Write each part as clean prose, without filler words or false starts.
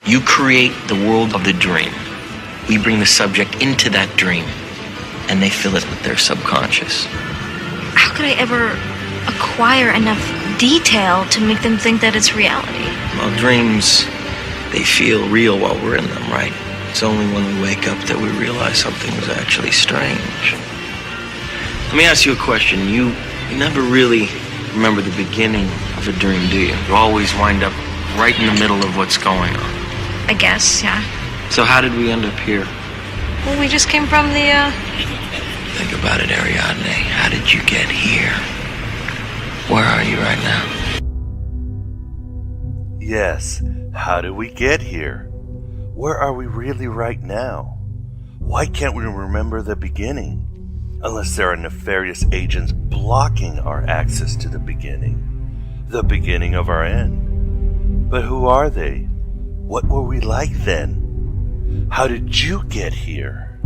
You create the world of the dream. We bring the subject into that dream, and they fill it with their subconscious. How could I ever acquire enough detail to make them think that it's reality? Well, dreams, they feel real while we're in them, right? It's only when we wake up that we realize something was actually strange. Let me ask you a question. You never really remember the beginning of a dream, do you? You always wind up right in the middle of what's going on. I guess, yeah. So how did we end up here? Well, we just came from the, Think about it, Ariadne. How did you get here? Where are you right now? Yes, how did we get here? Where are we really right now? Why can't we remember the beginning? Unless there are nefarious agents blocking our access to the beginning of our end. But who are they? What were we like then? How did you get here?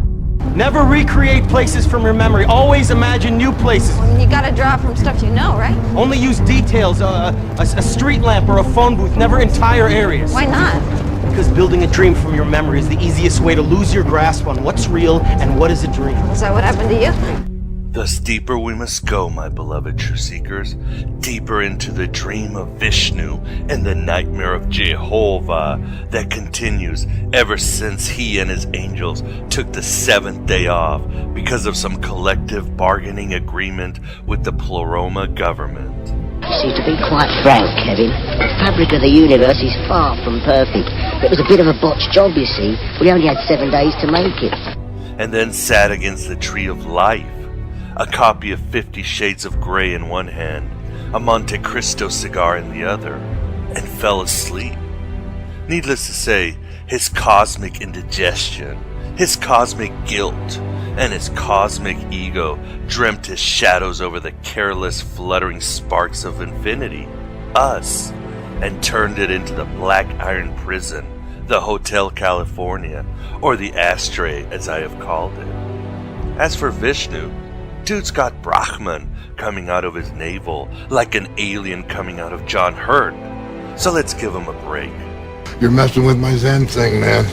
Never recreate places from your memory. Always imagine new places. Well, you gotta draw from stuff you know, right? Only use details, a street lamp or a phone booth, never entire areas. Why not? Because building a dream from your memory is the easiest way to lose your grasp on what's real and what is a dream. Is that what happened to you? Thus deeper we must go, my beloved true seekers, deeper into the dream of Vishnu and the nightmare of Jehovah that continues ever since he and his angels took the 7th day off because of some collective bargaining agreement with the Pleroma government. See, to be quite frank, Kevin, the fabric of the universe is far from perfect. It was a bit of a botched job, you see. We only had 7 days to make it. And then sat against the tree of life, a copy of 50 Shades of Grey in one hand, a Monte Cristo cigar in the other, and fell asleep. Needless to say, his cosmic indigestion, his cosmic guilt, and his cosmic ego dreamt his shadows over the careless, fluttering sparks of infinity, us, and turned it into the black iron prison, the Hotel California, or the ashtray as I have called it. As for Vishnu, dude's got Brahman coming out of his navel like an alien coming out of John Hurt. So let's give him a break. You're messing with my Zen thing, man.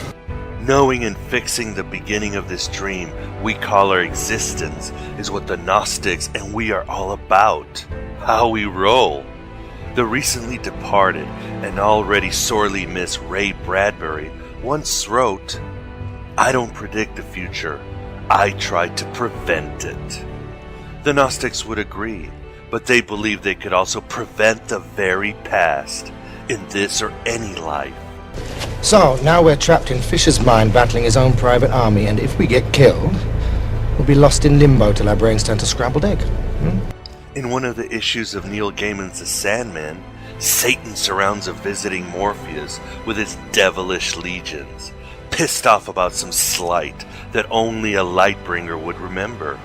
Knowing and fixing the beginning of this dream we call our existence is what the Gnostics and we are all about. How we roll. The recently departed and already sorely missed Ray Bradbury once wrote, "I don't predict the future, I try to prevent it." The Gnostics would agree, but they believed they could also prevent the very past in this or any life. So, now we're trapped in Fisher's mind battling his own private army, and if we get killed, we'll be lost in limbo till our brains turn to scrambled egg. In one of the issues of Neil Gaiman's The Sandman, Satan surrounds a visiting Morpheus with his devilish legions, pissed off about some slight that only a Lightbringer would remember.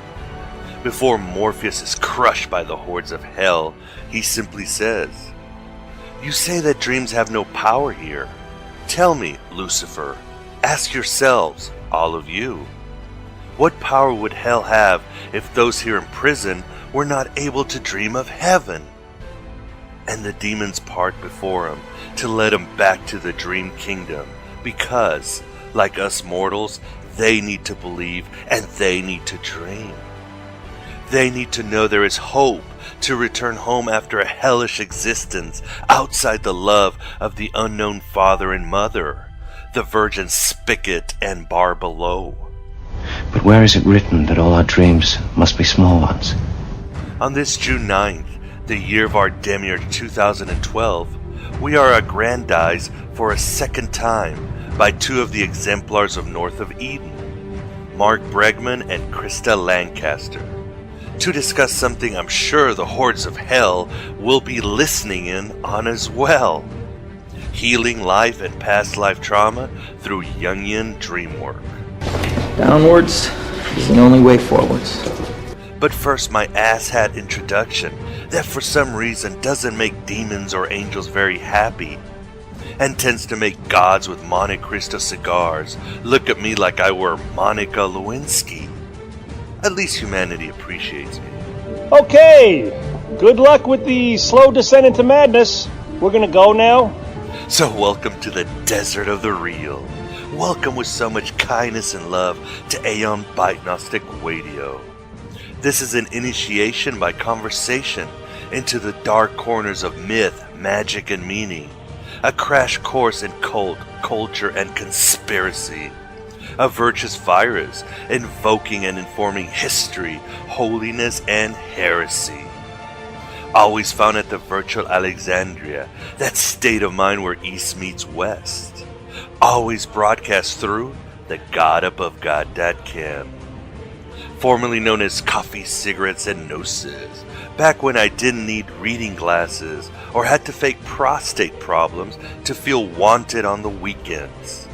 Before Morpheus is crushed by the hordes of hell, he simply says, "You say that dreams have no power here. Tell me, Lucifer, ask yourselves, all of you, what power would hell have if those here in prison were not able to dream of heaven?" And the demons part before him to let him back to the dream kingdom because, like us mortals, they need to believe and they need to dream. They need to know there is hope to return home after a hellish existence outside the love of the unknown father and mother, the virgin spigot and bar below. But where is it written that all our dreams must be small ones? On this June 9th, the year of our demiurge 2012, we are aggrandized for a second time by two of the exemplars of North of Eden, Mark Bregman and Krista Lancaster, to discuss something I'm sure the hordes of hell will be listening in on as well. Healing life and past life trauma through Jungian Dreamwork. Downwards is the only way forwards. But first, my asshat introduction that for some reason doesn't make demons or angels very happy, and tends to make gods with Monte Cristo cigars look at me like I were Monica Lewinsky. At least humanity appreciates me. Okay, good luck with the slow descent into madness. We're gonna go now. So welcome to the desert of the real. Welcome with so much kindness and love to Aeon Byte Gnostic Radio. This is an initiation by conversation into the dark corners of myth, magic, and meaning. A crash course in cult, culture, and conspiracy. A virtuous virus invoking and informing history, holiness, and heresy. Always found at the virtual Alexandria, that state of mind where East meets West. Always broadcast through the godabovegod.com. Formerly known as Coffee, Cigarettes, and Gnosis. Back when I didn't need reading glasses or had to fake prostate problems to feel wanted on the weekends.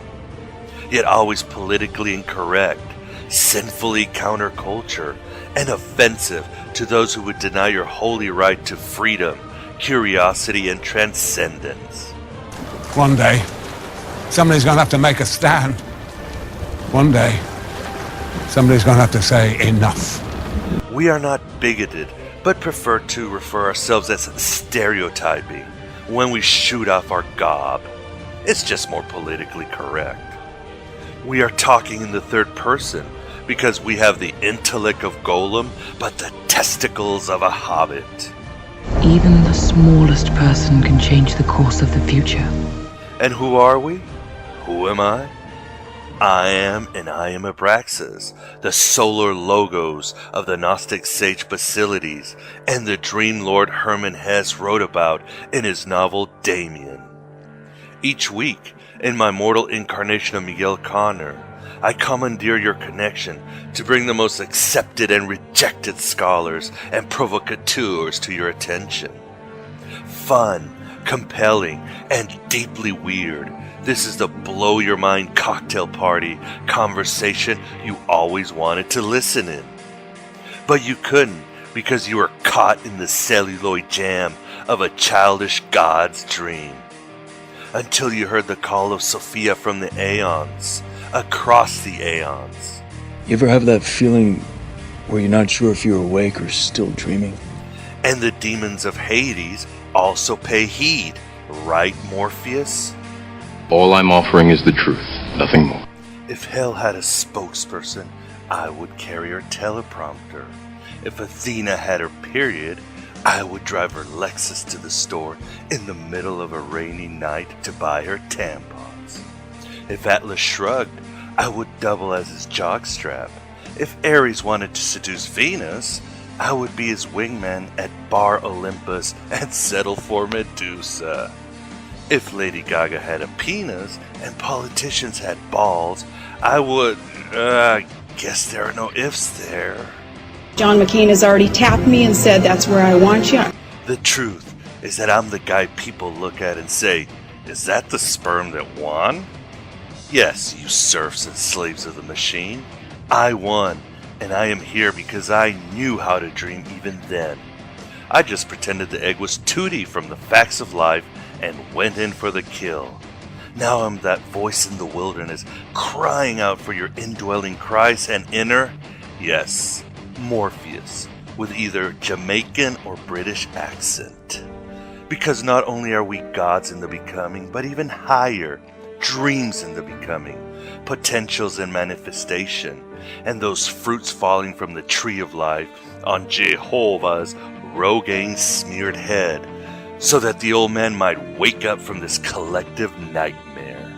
Yet always politically incorrect, sinfully counterculture, and offensive to those who would deny your holy right to freedom, curiosity, and transcendence. One day, somebody's gonna have to make a stand. One day, somebody's gonna have to say enough. We are not bigoted, but prefer to refer ourselves as stereotyping when we shoot off our gob. It's just more politically correct. We are talking in the third person because we have the intellect of Golem, but the testicles of a hobbit. Even the smallest person can change the course of the future. And who are we? Who am I? I am Abraxas, the solar logos of the Gnostic sage Basilides and the dream lord Hermann Hesse wrote about in his novel Damien. Each week, in my mortal incarnation of Miguel Connor, I commandeer your connection to bring the most accepted and rejected scholars and provocateurs to your attention. Fun, compelling, and deeply weird, this is the blow-your-mind cocktail party conversation you always wanted to listen in. But you couldn't because you were caught in the celluloid jam of a childish god's dream. Until you heard the call of Sophia from the Aeons, across the Aeons. You ever have that feeling where you're not sure if you're awake or still dreaming? And the demons of Hades also pay heed, right, Morpheus? All I'm offering is the truth, nothing more. If hell had a spokesperson, I would carry her teleprompter. If Athena had her period, I would drive her Lexus to the store in the middle of a rainy night to buy her tampons. If Atlas shrugged, I would double as his jockstrap. If Ares wanted to seduce Venus, I would be his wingman at Bar Olympus and settle for Medusa. If Lady Gaga had a penis and politicians had balls, I would, guess there are no ifs there. John McCain has already tapped me and said that's where I want you. The truth is that I'm the guy people look at and say, is that the sperm that won? Yes, you serfs and slaves of the machine. I won, and I am here because I knew how to dream even then. I just pretended the egg was Tootie from the Facts of Life and went in for the kill. Now I'm that voice in the wilderness crying out for your indwelling Christ and inner, yes, Morpheus, with either Jamaican or British accent. Because not only are we gods in the becoming, but even higher, dreams in the becoming, potentials in manifestation, and those fruits falling from the tree of life on Jehovah's Rogaine smeared head, so that the old man might wake up from this collective nightmare.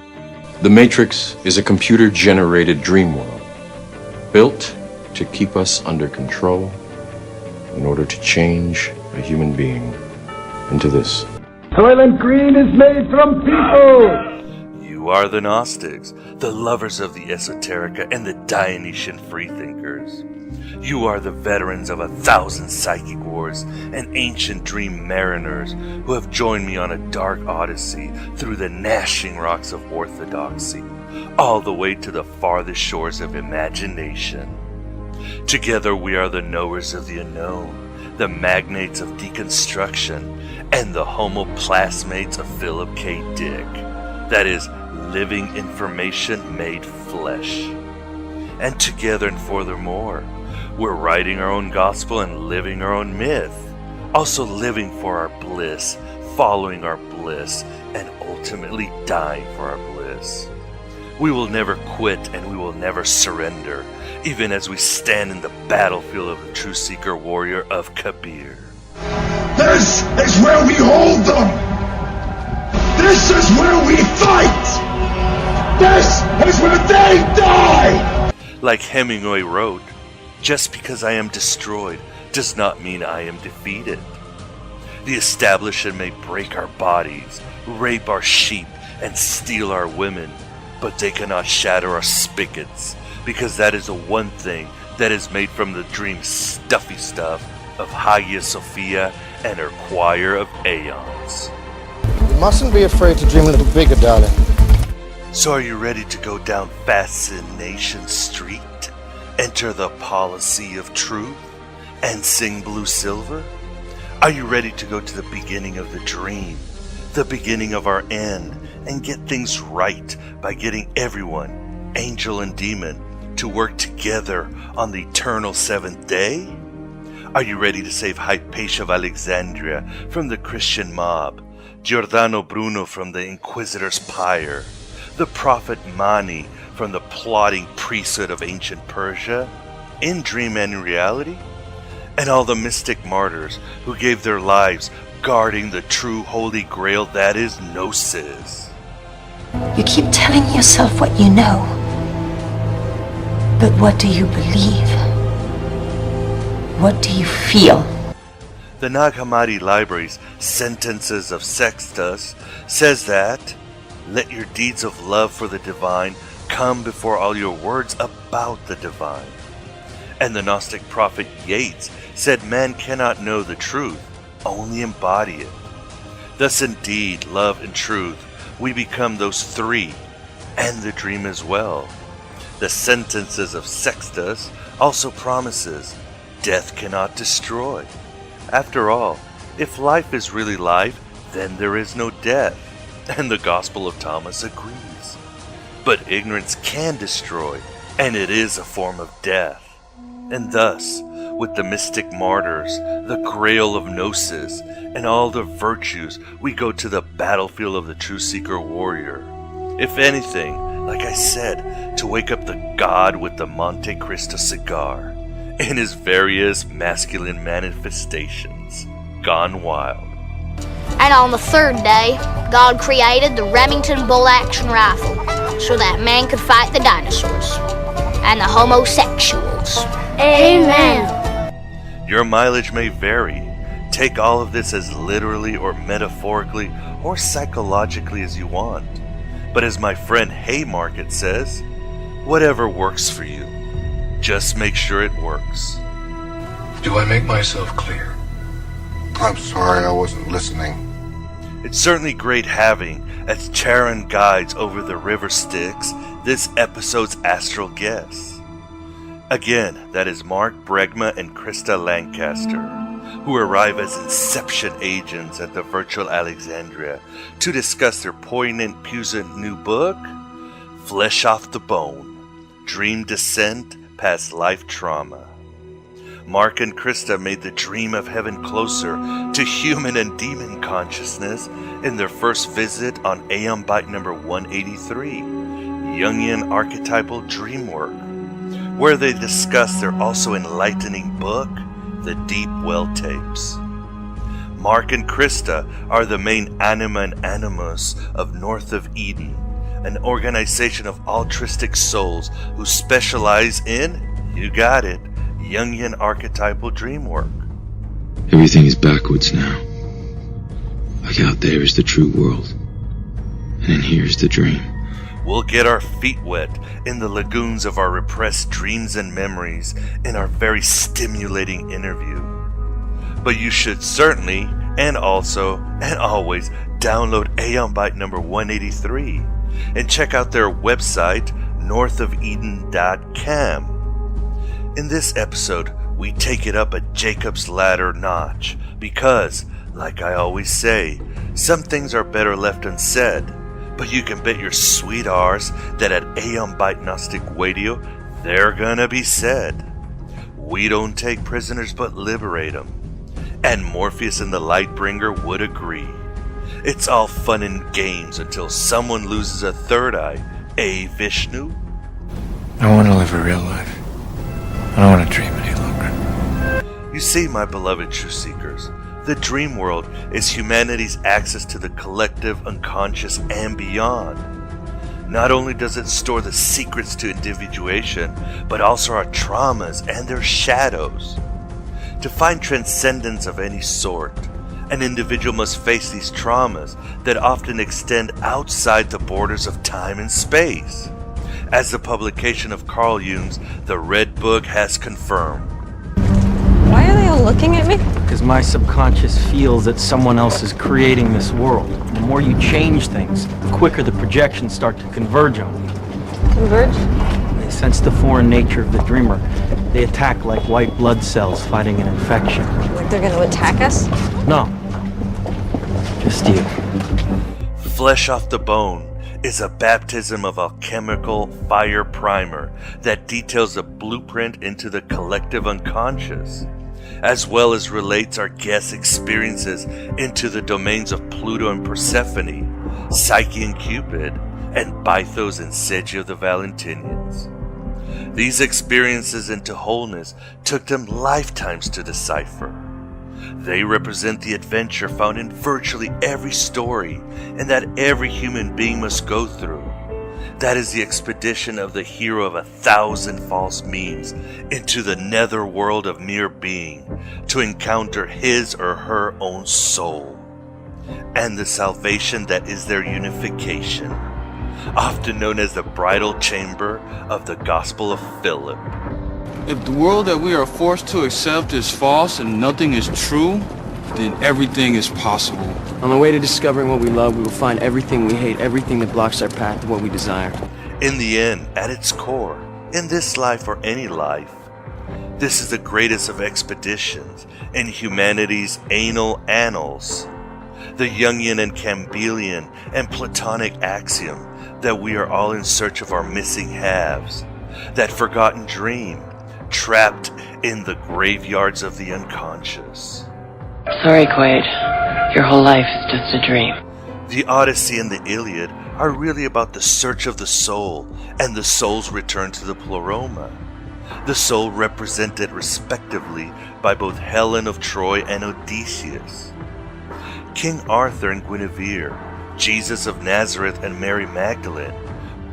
The Matrix is a computer-generated dream world, built to keep us under control in order to change a human being into this. Soylent Green is made from people! You are the Gnostics, the lovers of the esoterica and the Dionysian freethinkers. You are the veterans of 1,000 psychic wars and ancient dream mariners who have joined me on a dark odyssey through the gnashing rocks of orthodoxy, all the way to the farthest shores of imagination. Together we are the knowers of the unknown, the magnates of deconstruction, and the homoplasmates of Philip K. Dick. That is, living information made flesh. And together and furthermore, we're writing our own gospel and living our own myth. Also living for our bliss, following our bliss, and ultimately ultimately dying for our bliss. We will never quit and we will never surrender, even as we stand in the battlefield of the true seeker warrior of Kabir. This is where we hold them! This is where we fight! This is where they die! Like Hemingway wrote, just because I am destroyed does not mean I am defeated. The establishment may break our bodies, rape our sheep, and steal our women, but they cannot shatter our spigots, because that is the one thing that is made from the dream stuffy stuff of Hagia Sophia and her choir of Aeons. You mustn't be afraid to dream a little bigger, darling. So are you ready to go down Fascination Street, enter the policy of truth, and sing Blue Silver? Are you ready to go to the beginning of the dream, the beginning of our end, and get things right by getting everyone, angel and demon, to work together on the eternal seventh day? Are you ready to save Hypatia of Alexandria from the Christian mob, Giordano Bruno from the Inquisitor's pyre, the prophet Mani from the plotting priesthood of ancient Persia, in dream and in reality? And all the mystic martyrs who gave their lives guarding the true holy grail that is Gnosis. You keep telling yourself what you know. But what do you believe? What do you feel? The Nag Hammadi Library's Sentences of Sextus says that, let your deeds of love for the divine come before all your words about the divine. And the Gnostic prophet Yeats said man cannot know the truth, only embody it. Thus indeed, love and truth, we become those three, and the dream as well. The Sentences of Sextus also promises death cannot destroy. After all, if life is really life, then there is no death, and the Gospel of Thomas agrees. But ignorance can destroy, and it is a form of death. And thus, with the mystic martyrs, the grail of Gnosis, and all the virtues, we go to the battlefield of the true seeker warrior. If anything, like I said, to wake up the god with the Monte Cristo cigar, in his various masculine manifestations, gone wild. And on the third day, God created the Remington bolt-action rifle so that man could fight the dinosaurs and the homosexuals. Amen. Your mileage may vary. Take all of this as literally or metaphorically or psychologically as you want. But as my friend Haymarket says, whatever works for you, just make sure it works. Do I make myself clear? I'm sorry, I wasn't listening. It's certainly great having, as Charon guides over the river Styx, this episode's astral guests. Again, that is Mark Bregma and Krista Lancaster, who arrive as Inception agents at the virtual Alexandria to discuss their poignant, puissant new book, Flesh Off the Bone, Dream Descent Past Life Trauma. Mark and Krista made the dream of heaven closer to human and demon consciousness in their first visit on Aeon Byte number 183, Jungian Archetypal Dreamwork, where they discuss their also enlightening book, The Deep Well Tapes. Mark and Krista are the main anima and animus of North of Eden, an organization of altruistic souls who specialize in, you got it, Jungian archetypal dream work. Everything is backwards now. Like out there is the true world, and in here is the dream. We'll get our feet wet in the lagoons of our repressed dreams and memories in our very stimulating interview. But you should certainly, and also, and always, download Aeon Byte number 183 and check out their website, northofeden.com. In this episode, we take it up a Jacob's Ladder notch because, like I always say, some things are better left unsaid, but you can bet your sweet R's that at Aeon Byte Gnostic Radio, they're gonna be said. We don't take prisoners but liberate them. And Morpheus and the Lightbringer would agree. It's all fun and games until someone loses a third eye, Vishnu? I want to live a real life. I don't want to dream any longer. You see, my beloved true seekers, the dream world is humanity's access to the collective unconscious and beyond. Not only does it store the secrets to individuation, but also our traumas and their shadows. To find transcendence of any sort, an individual must face these traumas that often extend outside the borders of time and space, as the publication of Carl Jung's The Red Book has confirmed. Why are they all looking at me? Because my subconscious feels that someone else is creating this world. The more you change things, the quicker the projections start to converge on you. Converge? They sense the foreign nature of the dreamer. They attack like white blood cells fighting an infection. Like they're gonna attack us? No. Just you. Flesh off the Bone is a baptism of alchemical fire primer that details a blueprint into the collective unconscious, as well as relates our guests' experiences into the domains of Pluto and Persephone, Psyche and Cupid, and Bythos and Psyche of the Valentinians. These experiences into wholeness took them lifetimes to decipher. They represent the adventure found in virtually every story and that every human being must go through. That is the expedition of the hero of 1,000 false memes into the netherworld of mere being to encounter his or her own soul, and the salvation that is their unification, often known as the bridal chamber of the Gospel of Philip. If the world that we are forced to accept is false and nothing is true, then everything is possible. On the way to discovering what we love, we will find everything we hate, everything that blocks our path to what we desire. In the end, at its core, in this life or any life, this is the greatest of expeditions in humanity's anal annals. The Jungian and Campbellian and Platonic axiom that we are all in search of our missing halves, that forgotten dream, trapped in the graveyards of the unconscious. Sorry, Quaid. Your whole life is just a dream. The Odyssey and the Iliad are really about the search of the soul and the soul's return to the pleroma. The soul represented respectively by both Helen of Troy and Odysseus. King Arthur and Guinevere, Jesus of Nazareth and Mary Magdalene,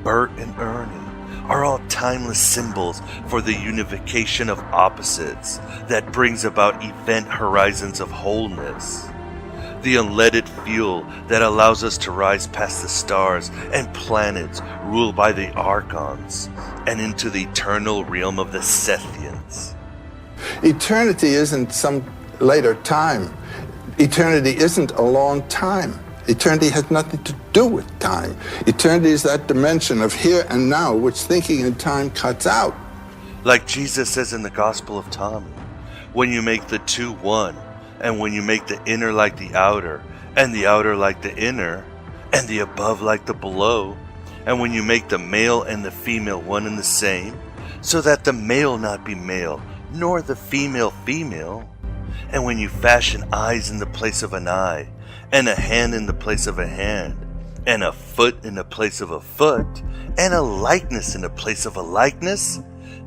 Bert and Ernie, are all timeless symbols for the unification of opposites that brings about event horizons of wholeness. The unleaded fuel that allows us to rise past the stars and planets ruled by the Archons and into the eternal realm of the Sethians. Eternity isn't some later time. Eternity isn't a long time. Eternity has nothing to do with time. Eternity is that dimension of here and now which thinking in time cuts out. Like Jesus says in the Gospel of Thomas, when you make the two one, and when you make the inner like the outer, and the outer like the inner, and the above like the below, and when you make the male and the female one and the same, so that the male not be male, nor the female female, and when you fashion eyes in the place of an eye, and a hand in the place of a hand, and a foot in the place of a foot, and a likeness in the place of a likeness,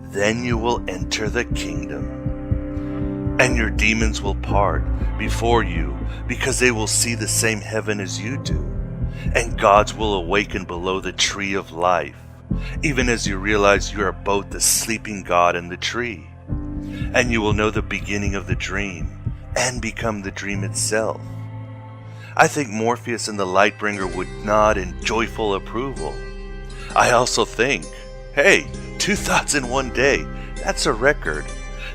then you will enter the kingdom. And your demons will part before you, because they will see the same heaven as you do, and gods will awaken below the tree of life, even as you realize you are both the sleeping god and the tree. And you will know the beginning of the dream, and become the dream itself. I think Morpheus and the Lightbringer would nod in joyful approval. I also think, hey, 2 thoughts in one day, that's a record,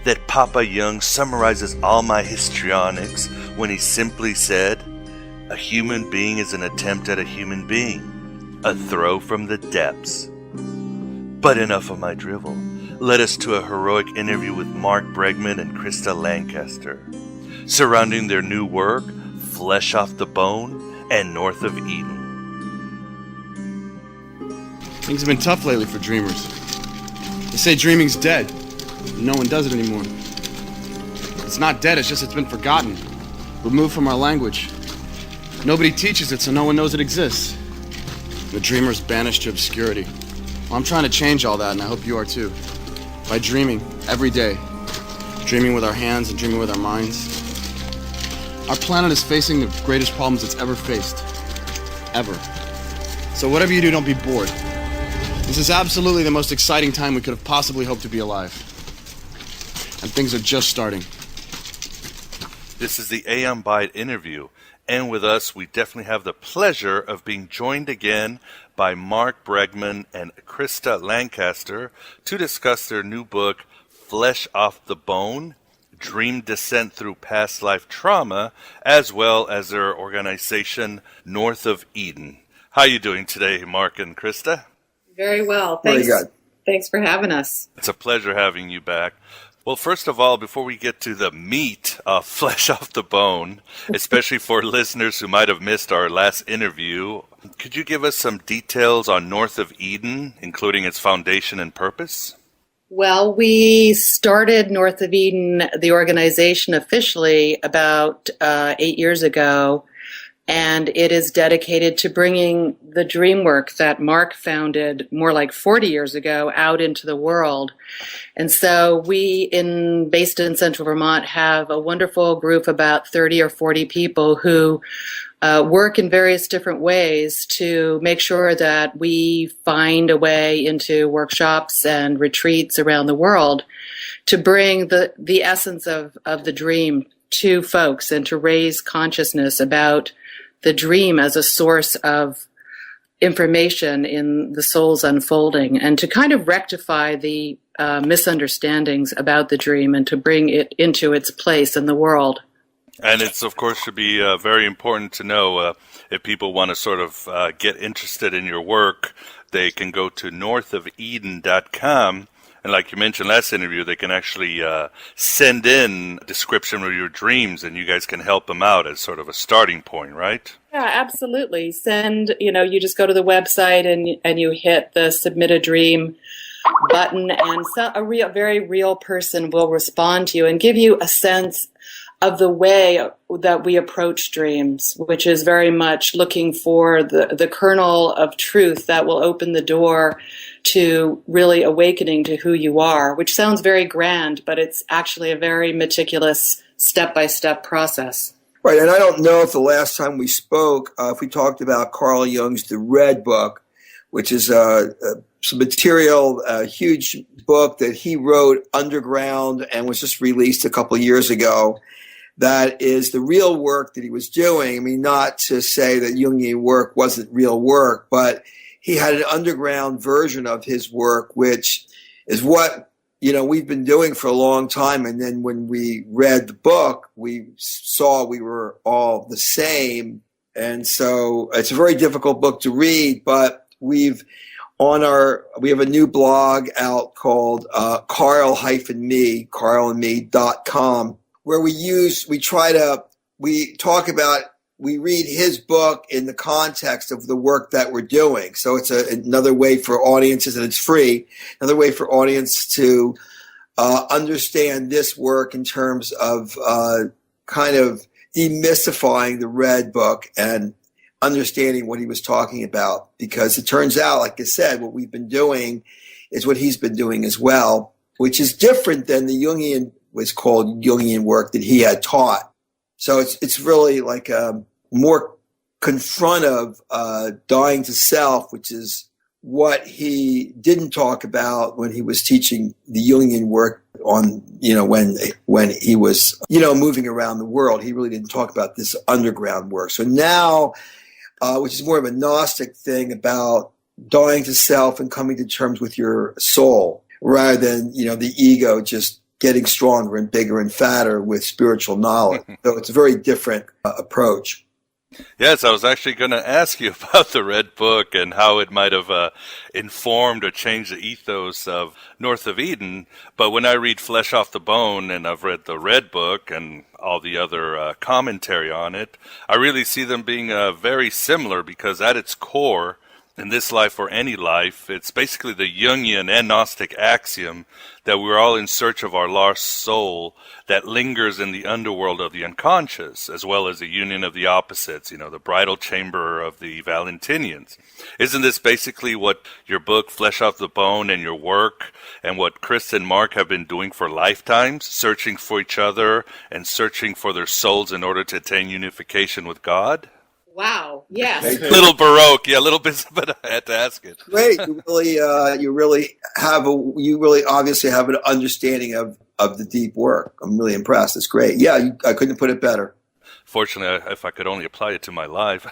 that Papa Jung summarizes all my histrionics when he simply said, a human being is an attempt at a human being, a throw from the depths. But enough of my drivel. Led us to a heroic interview with Mark Bregman and Krista Lancaster, surrounding their new work, Flesh Off the Bone and North of Eden. Things have been tough lately for dreamers. They say dreaming's dead. No one does it anymore. It's not dead, it's just it's been forgotten. Removed from our language. Nobody teaches it, so no one knows it exists. The dreamer's banished to obscurity. Well, I'm trying to change all that, and I hope you are too. By dreaming every day. Dreaming with our hands and dreaming with our minds. Our planet is facing the greatest problems it's ever faced. Ever. So whatever you do, don't be bored. This is absolutely the most exciting time we could have possibly hoped to be alive. And things are just starting. This is the Aeon Byte interview. And with us, we definitely have the pleasure of being joined again by Mark Bregman and Krista Lancaster to discuss their new book, Flesh Off the Bone, Dream Descent Through Past Life Trauma, as well as their organization, North of Eden. How are you doing today, Mark and Krista? Very well. Thanks. Very good. Thanks for having us. It's a pleasure having you back. Well, first of all, before we get to the meat of Flesh Off the Bone, especially for listeners who might have missed our last interview, could you give us some details on North of Eden, including its foundation and purpose? Well, we started North of Eden, the organization, officially about 8 years ago, and it is dedicated to bringing the Dreamwork that Mark founded more like 40 years ago out into the world. And so we, based in Central Vermont, have a wonderful group, about 30 or 40 people who work in various different ways to make sure that we find a way into workshops and retreats around the world to bring the essence of the dream to folks and to raise consciousness about the dream as a source of information in the soul's unfolding, and to kind of rectify the misunderstandings about the dream and to bring it into its place in the world. And it's, of course, should be very important to know if people want to sort of get interested in your work, they can go to northofeden.com. And like you mentioned last interview, they can actually send in a description of your dreams, and you guys can help them out as sort of a starting point, right? Yeah, absolutely. You just go to the website and you hit the Submit a Dream button, and a very real person will respond to you and give you a sense of the way that we approach dreams, which is very much looking for the kernel of truth that will open the door to really awakening to who you are, which sounds very grand, but it's actually a very meticulous step-by-step process. Right, and I don't know if the last time we spoke, if we talked about Carl Jung's The Red Book, which is some material, a huge book that he wrote underground and was just released a couple of years ago. That is the real work that he was doing. I mean, not to say that Jungian work wasn't real work, but he had an underground version of his work, which is what, we've been doing for a long time. And then when we read the book, we saw we were all the same. And so it's a very difficult book to read, but we have a new blog out called carlandme.com, where we read his book in the context of the work that we're doing. So it's another way for audiences, and it's free, another way for audience to understand this work in terms of kind of demystifying the Red Book and understanding what he was talking about. Because it turns out, like I said, what we've been doing is what he's been doing as well, which is different than the Jungian was called Jungian work that he had taught. So it's really like more confront of dying to self, which is what he didn't talk about when he was teaching the Jungian work on, when he was, moving around the world. He really didn't talk about this underground work. So now, which is more of a Gnostic thing about dying to self and coming to terms with your soul, rather than, the ego just getting stronger and bigger and fatter with spiritual knowledge. So it's a very different approach. Yes, I was actually going to ask you about the Red Book and how it might have informed or changed the ethos of North of Eden. But when I read Flesh Off the Bone, and I've read the Red Book and all the other commentary on it, I really see them being very similar, because at its core, in this life or any life, it's basically the Jungian and Gnostic axiom that we're all in search of our lost soul that lingers in the underworld of the unconscious, as well as the union of the opposites, the bridal chamber of the Valentinians. Isn't this basically what your book, Flesh Off the Bone, and your work, and what Chris and Mark have been doing for lifetimes, searching for each other and searching for their souls in order to attain unification with God? Wow. Yes. Little Baroque, yeah, a little bit, but I had to ask it. Great. You really obviously have an understanding of the deep work. I'm really impressed. It's great. Yeah, I couldn't put it better. Fortunately, if I could only apply it to my life,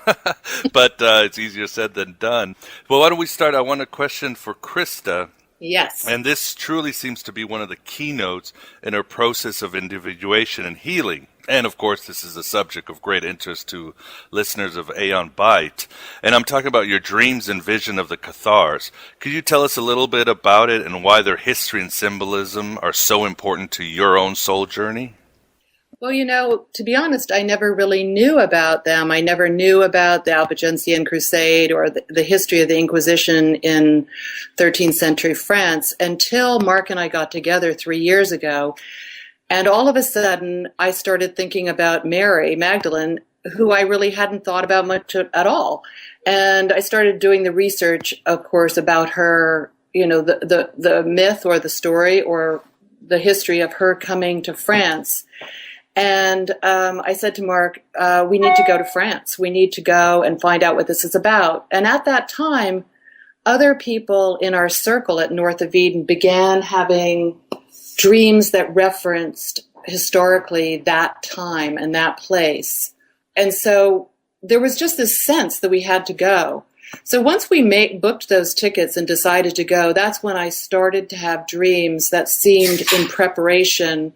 but it's easier said than done. Well, why don't we start? I want a question for Krista. Yes. And this truly seems to be one of the keynotes in her process of individuation and healing. And, of course, this is a subject of great interest to listeners of Aeon Byte. And I'm talking about your dreams and vision of the Cathars. Could you tell us a little bit about it and why their history and symbolism are so important to your own soul journey? Well, to be honest, I never really knew about them. I never knew about the Albigensian Crusade or the history of the Inquisition in 13th century France until Mark and I got together 3 years ago. And all of a sudden, I started thinking about Mary Magdalene, who I really hadn't thought about much at all. And I started doing the research, of course, about her, the myth or the story or the history of her coming to France. And I said to Mark, we need to go to France. We need to go and find out what this is about. And at that time, other people in our circle at North of Eden began having dreams that referenced historically that time and that place. And so there was just this sense that we had to go. So once we booked those tickets and decided to go, that's when I started to have dreams that seemed in preparation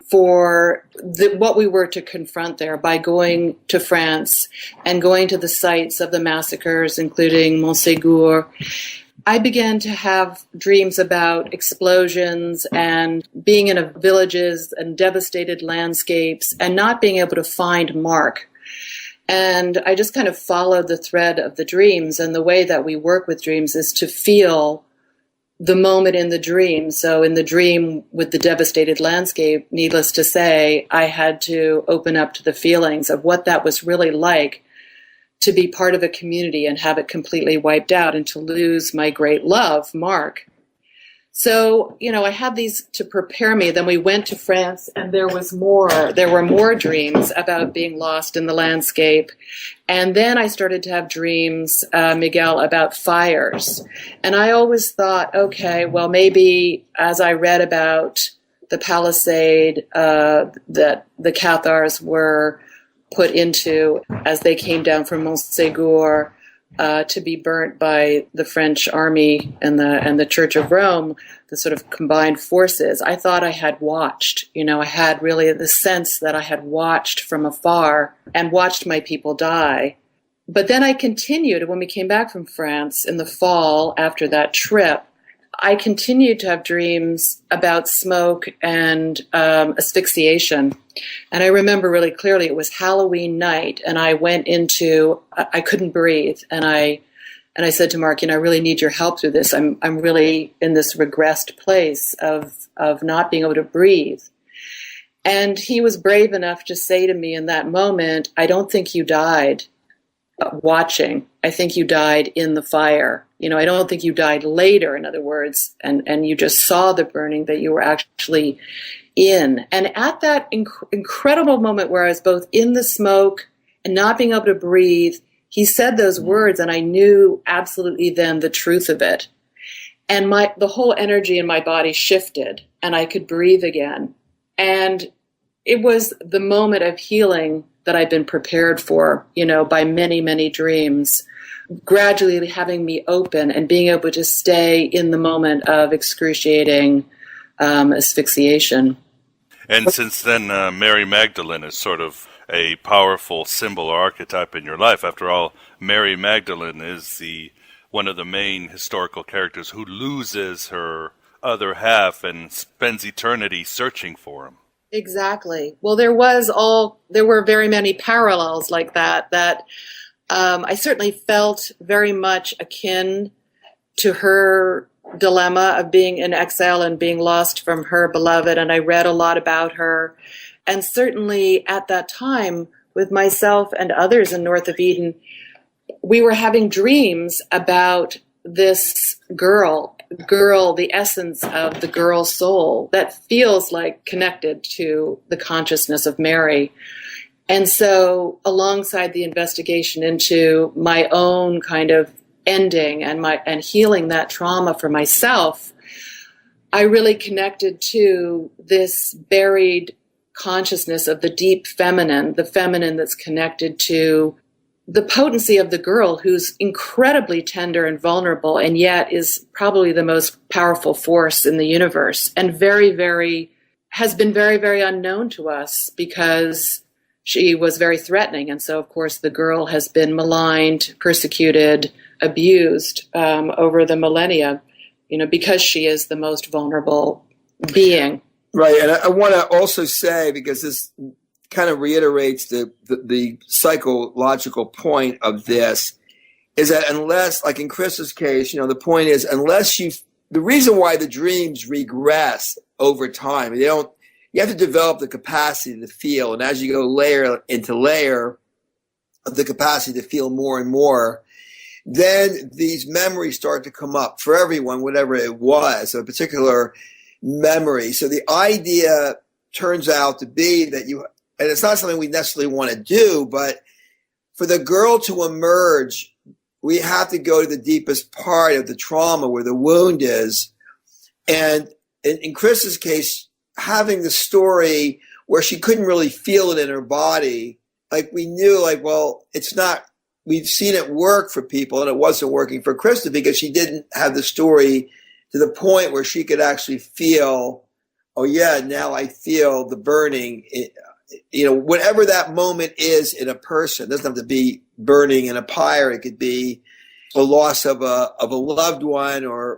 for what we were to confront there by going to France and going to the sites of the massacres, including Montségur. I began to have dreams about explosions and being in villages and devastated landscapes and not being able to find Mark. And I just kind of followed the thread of the dreams. And the way that we work with dreams is to feel the moment in the dream. So in the dream with the devastated landscape, needless to say, I had to open up to the feelings of what that was really like to be part of a community and have it completely wiped out and to lose my great love, Mark. So, I had these to prepare me. Then we went to France and there were more dreams about being lost in the landscape. And then I started to have dreams, Miguel, about fires. And I always thought, okay, well, maybe as I read about the palisade that the Cathars were put into as they came down from Montségur to be burnt by the French army and the Church of Rome, the sort of combined forces. I thought I had watched, I had really the sense that I had watched from afar and watched my people die. But then I continued when we came back from France in the fall after that trip. I continued to have dreams about smoke and asphyxiation. And I remember really clearly it was Halloween night and I went I couldn't breathe. And I said to Mark, I really need your help through this. I'm really in this regressed place of not being able to breathe. And he was brave enough to say to me in that moment, I don't think you died watching. I think you died in the fire. I don't think you died later, in other words, and you just saw the burning that you were actually in. And at that incredible moment where I was both in the smoke and not being able to breathe, he said those words and I knew absolutely then the truth of it. And the whole energy in my body shifted and I could breathe again. And it was the moment of healing that I'd been prepared for, by many, many dreams, gradually having me open and being able to stay in the moment of excruciating asphyxiation. And since then, Mary Magdalene is sort of a powerful symbol or archetype in your life. After all, Mary Magdalene is one of the main historical characters who loses her other half and spends eternity searching for him. Exactly. Well, there were very many parallels like that I certainly felt very much akin to her dilemma of being in exile and being lost from her beloved, and I read a lot about her. And certainly at that time, with myself and others in North of Eden, we were having dreams about this girl, the essence of the girl soul that feels like connected to the consciousness of Mary. And so alongside the investigation into my own kind of ending and healing that trauma for myself, I really connected to this buried consciousness of the deep feminine, the feminine that's connected to the potency of the girl who's incredibly tender and vulnerable and yet is probably the most powerful force in the universe and has been very, very unknown to us because she was very threatening. And so, of course, the girl has been maligned, persecuted, abused over the millennia, because she is the most vulnerable being. Right. And I want to also say, because this kind of reiterates the psychological point of this, is that unless, like in Chris's case, the point is, the reason why the dreams regress over time, you have to develop the capacity to feel. And as you go layer into layer of the capacity to feel more and more, then these memories start to come up for everyone, whatever it was, a particular memory. So the idea turns out to be that and it's not something we necessarily want to do, but for the girl to emerge, we have to go to the deepest part of the trauma where the wound is. And in Chris's case, having the story where she couldn't really feel it in her body, like we knew, it's not, we've seen it work for people and it wasn't working for Krista because she didn't have the story to the point where she could actually feel, oh yeah, now I feel the burning, whatever that moment is in a person. It doesn't have to be burning in a pyre. It could be a loss of a loved one or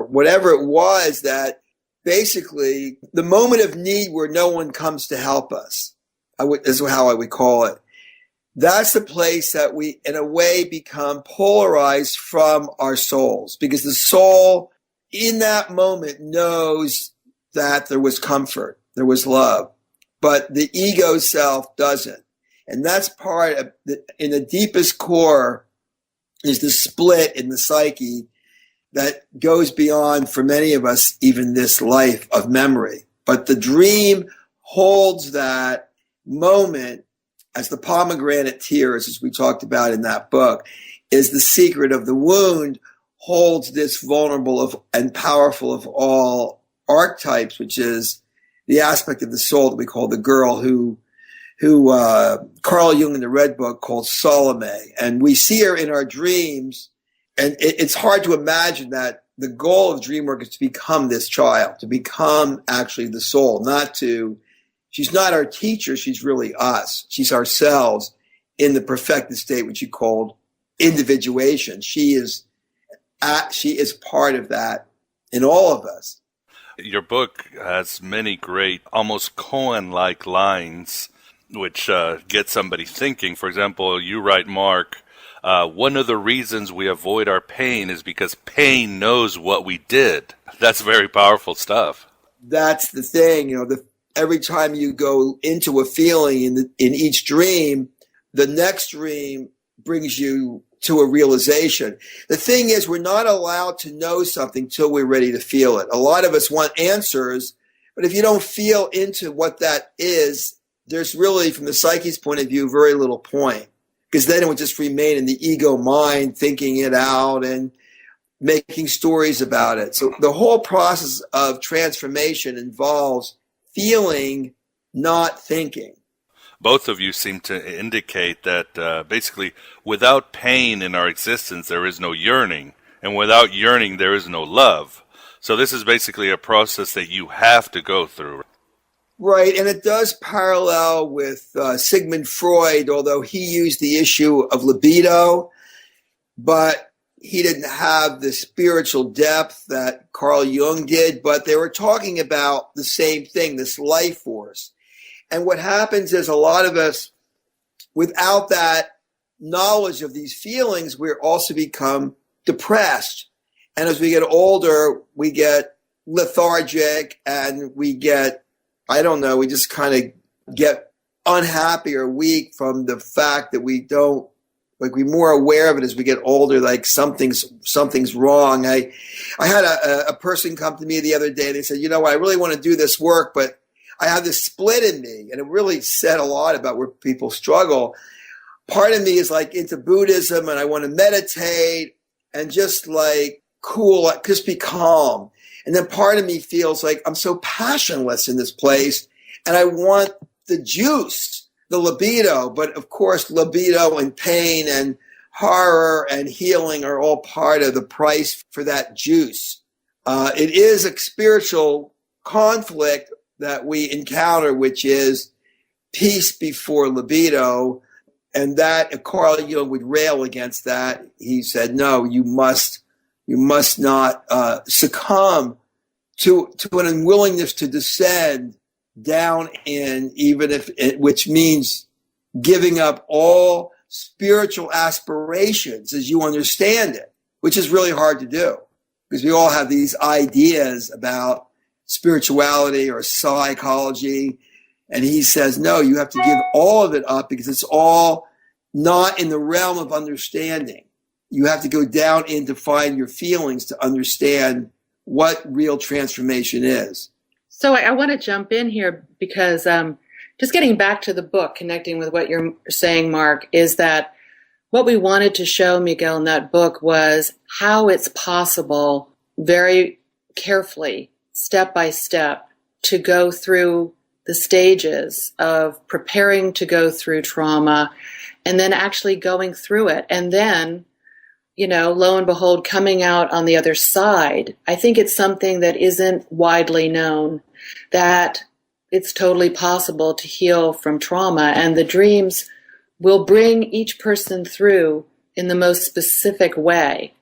whatever it was, that basically the moment of need where no one comes to help us. This is how I would call it. That's the place that we, in a way, become polarized from our souls, because the soul in that moment knows that there was comfort, there was love, but the ego self doesn't. And that's part of, in the deepest core, is the split in the psyche that goes beyond, for many of us, even this life of memory. But the dream holds that moment as the pomegranate tears, as we talked about in that book, is the secret of the wound, holds this vulnerable and powerful of all archetypes, which is the aspect of the soul that we call the girl, who Carl Jung in the Red Book called Salome. And we see her in our dreams, and it's hard to imagine that the goal of Dreamwork is to become this child, to become actually the soul, she's not our teacher, she's really us. She's ourselves in the perfected state, which you called individuation. She is part of that in all of us. Your book has many great, almost koan-like lines, which get somebody thinking. For example, you write, Mark, one of the reasons we avoid our pain is because pain knows what we did. That's very powerful stuff. That's the thing, every time you go into a feeling in each dream, the next dream brings you to a realization. The thing is, we're not allowed to know something till we're ready to feel it. A lot of us want answers, but if you don't feel into what that is, there's really, from the psyche's point of view, very little point, because then it would just remain in the ego mind, thinking it out and making stories about it. So the whole process of transformation involves feeling, not thinking. Both of you seem to indicate that basically without pain in our existence, there is no yearning. And without yearning, there is no love. So this is basically a process that you have to go through. Right, and it does parallel with Sigmund Freud, although he used the issue of libido, but he didn't have the spiritual depth that Carl Jung did, but they were talking about the same thing, this life force. And what happens is a lot of us, without that knowledge of these feelings, we also become depressed. And as we get older, we get lethargic and we get, we just kind of get unhappy or weak from the fact that we're more aware of it as we get older, like something's wrong. I had a person come to me the other day. They said, I really want to do this work, but I have this split in me. And it really said a lot about where people struggle. Part of me is like into Buddhism and I want to meditate and just like just be calm. And then part of me feels like I'm so passionless in this place and I want the juice, the libido. But of course, libido and pain and horror and healing are all part of the price for that juice. It is a spiritual conflict that we encounter, which is peace before libido. And that Carl Jung would rail against that. He said, no, you must not succumb to an unwillingness to descend down in, which means giving up all spiritual aspirations as you understand it, which is really hard to do because we all have these ideas about spirituality or psychology. And he says, no, you have to give all of it up because it's all not in the realm of understanding. You have to go down in to find your feelings to understand what real transformation is. So I want to jump in here because just getting back to the book, connecting with what you're saying, Mark, is that what we wanted to show, Miguel, in that book was how it's possible very carefully, step by step, to go through the stages of preparing to go through trauma and then actually going through it. And then, lo and behold, coming out on the other side. I think it's something that isn't widely known, that it's totally possible to heal from trauma. And the dreams will bring each person through in the most specific way.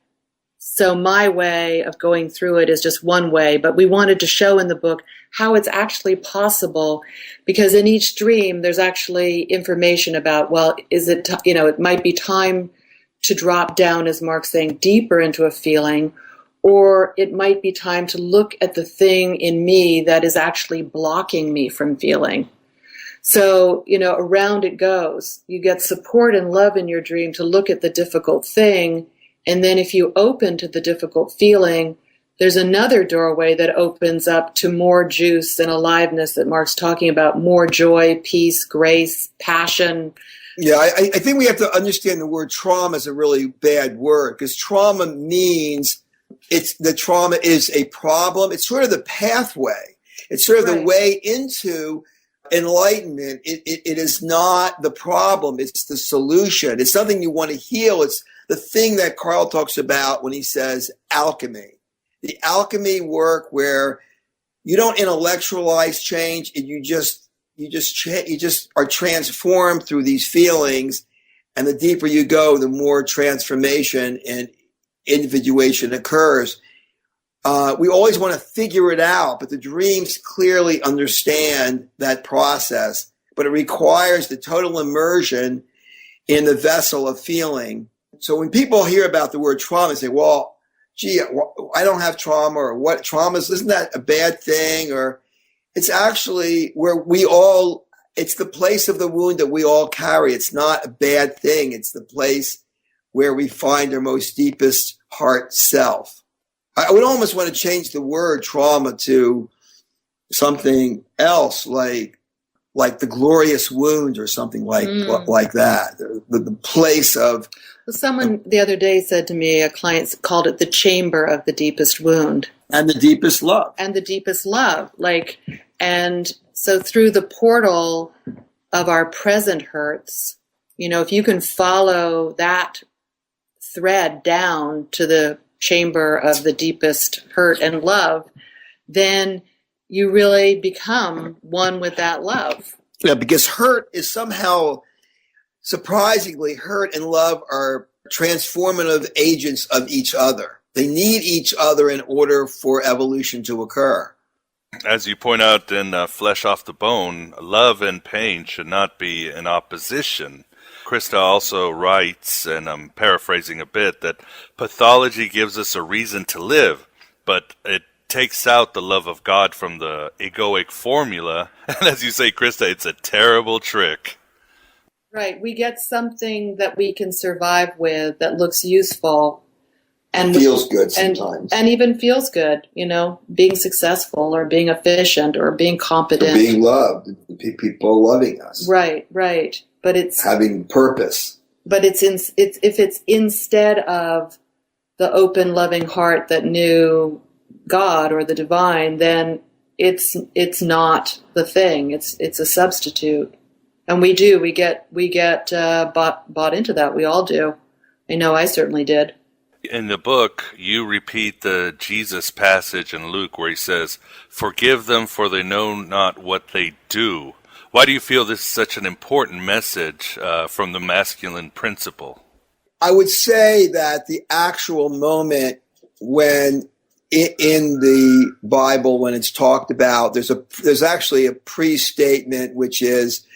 So my way of going through it is just one way, but we wanted to show in the book how it's actually possible, because in each dream there's actually information about, well, is it, it might be time to drop down, as Mark's saying, deeper into a feeling, or it might be time to look at the thing in me that is actually blocking me from feeling. So, around it goes. You get support and love in your dream to look at the difficult thing. And then if you open to the difficult feeling, there's another doorway that opens up to more juice and aliveness that Mark's talking about, more joy, peace, grace, passion. Yeah, I think we have to understand the word trauma is a really bad word, because trauma means the trauma is a problem. It's sort of the pathway. It's sort of the way into enlightenment. It is not the problem. It's the solution. It's something you want to heal. It's the thing that Carl talks about when he says alchemy. The alchemy work where you don't intellectualize change, and you just are transformed through these feelings, and the deeper you go, the more transformation and individuation occurs. We always want to figure it out, but the dreams clearly understand that process, but it requires the total immersion in the vessel of feeling. So when people hear about the word trauma, they say, well, gee, I don't have trauma, or what trauma is, isn't that a bad thing? Or it's actually where it's the place of the wound that we all carry. It's not a bad thing. It's the place where we find our most deepest heart self. I would almost want to change the word trauma to something else, like the glorious wound or something like that. The place of... Someone the other day said to me, a client called it the chamber of the deepest wound. And the deepest love. And the deepest love. And so through the portal of our present hurts, if you can follow that thread down to the chamber of the deepest hurt and love, then you really become one with that love. Yeah, because hurt is somehow, surprisingly, hurt and love are transformative agents of each other. They need each other in order for evolution to occur. As you point out in Flesh Off the Bone, love and pain should not be in opposition. Krista also writes, and I'm paraphrasing a bit, that pathology gives us a reason to live, but it takes out the love of God from the egoic formula. And as you say, Krista, it's a terrible trick. Right. We get something that we can survive with that looks useful. And feels good sometimes. And even feels good, being successful or being efficient or being competent. Or being loved, people loving us. Right. But it's having purpose. But if it's instead of the open, loving heart that knew God or the divine, then it's not the thing. It's a substitute, and we get bought into that. We all do. I know I certainly did. In the book, you repeat the Jesus passage in Luke where he says, "Forgive them, for they know not what they do." Why do you feel this is such an important message from the masculine principle? I would say that the actual moment when in the Bible, when it's talked about, there's actually a pre-statement, which is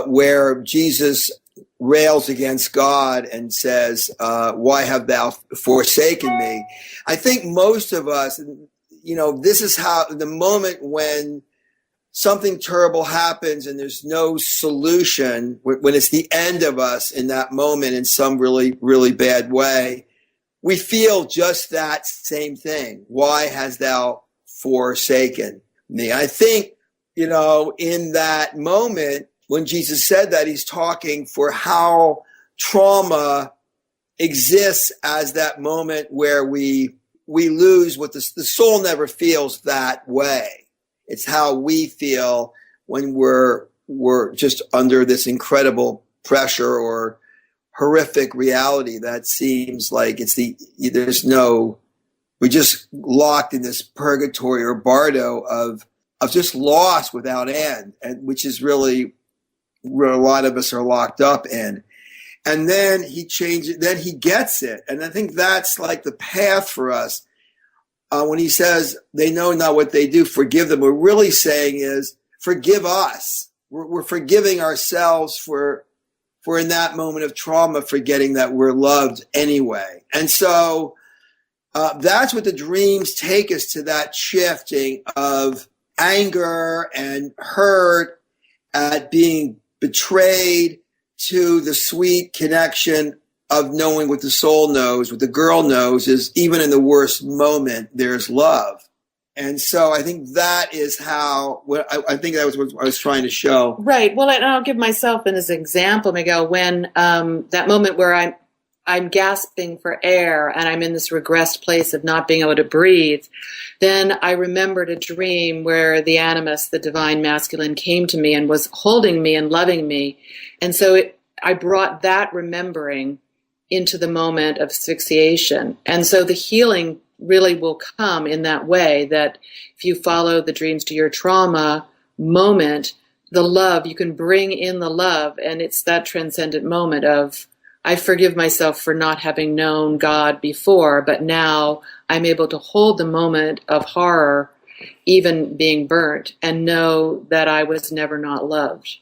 where Jesus rails against God and says, "Why have thou forsaken me?" I think most of us, this is how the moment when something terrible happens and there's no solution, when it's the end of us in that moment in some really, really bad way, we feel just that same thing. Why hast thou forsaken me? I think, in that moment, when Jesus said that, he's talking for how trauma exists as that moment where we lose what the soul never feels that way. It's how we feel when we're just under this incredible pressure or horrific reality that seems like we're just locked in this purgatory or bardo of just loss without end, and which is really where a lot of us are locked up in. And then he changes, then he gets it. And I think that's like the path for us. When he says, they know not what they do, forgive them, what we're really saying is, forgive us. We're forgiving ourselves for in that moment of trauma, forgetting that we're loved anyway. And so that's what the dreams take us to, that shifting of anger and hurt at being betrayed to the sweet connection of knowing what the soul knows, what the girl knows, is even in the worst moment, there's love. And so I think that is how, I think that was what I was trying to show. Right. Well, and I'll give myself as an example, Miguel, when that moment where I'm gasping for air and I'm in this regressed place of not being able to breathe, then I remembered a dream where the animus, the divine masculine, came to me and was holding me and loving me. And so I brought that remembering into the moment of asphyxiation. And so the healing really will come in that way, that if you follow the dreams to your trauma moment, the love, you can bring in the love, and it's that transcendent moment of, I forgive myself for not having known God before, but now I'm able to hold the moment of horror, even being burnt, and know that I was never not loved.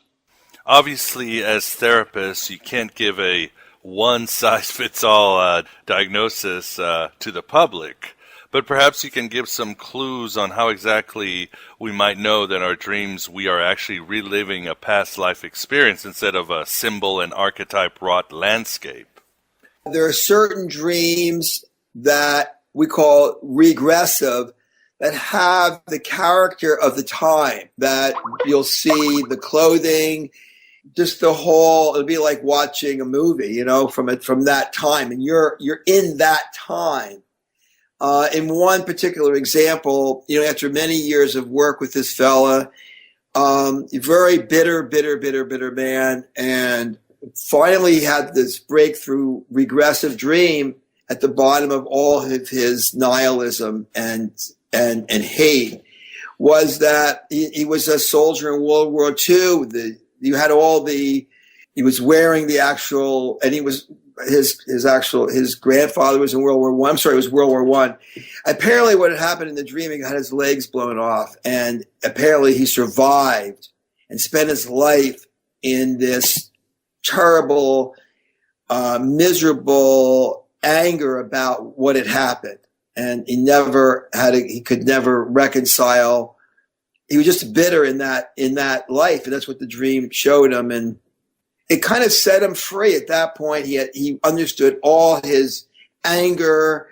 Obviously, as therapists, you can't give a one-size-fits-all diagnosis to the public, but perhaps you can give some clues on how exactly we might know that our dreams, we are actually reliving a past life experience instead of a symbol and archetype wrought landscape. There are certain dreams that we call regressive that have the character of the time, that you'll see the clothing, just the whole, it'll be like watching a movie, from that time, and you're in that time. In one particular example, after many years of work with this fella, very bitter man, and finally he had this breakthrough regressive dream at the bottom of all of his nihilism and hate, was that he was a soldier in World War II. He was wearing the actual, and he was, his grandfather was in World War I. I'm sorry, it was World War I. Apparently what had happened in the dream, he got his legs blown off, and apparently he survived and spent his life in this terrible, miserable anger about what had happened. And he could never reconcile. He was just bitter in that life. And that's what the dream showed him. And it kind of set him free at that point. He understood all his anger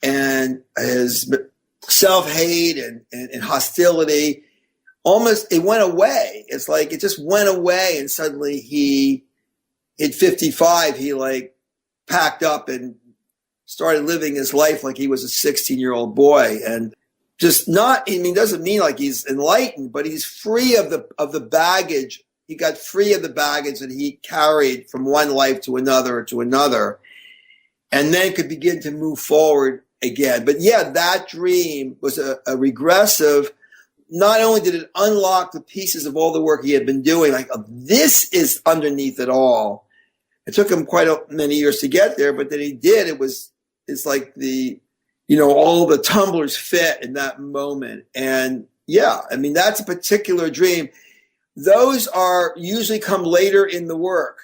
and his self-hate and hostility. Almost, it went away. It's like it just went away. And suddenly at 55, he like packed up and started living his life like he was a 16-year-old boy. And just doesn't mean like he's enlightened, but he's free of the baggage. He got free of the baggage that he carried from one life to another, and then could begin to move forward again. But yeah, that dream was a regressive. Not only did it unlock the pieces of all the work he had been doing, like this is underneath it all. It took him quite many years to get there, but then he did. It's like all the tumblers fit in that moment. And yeah, I mean, that's a particular dream. Those are usually come later in the work,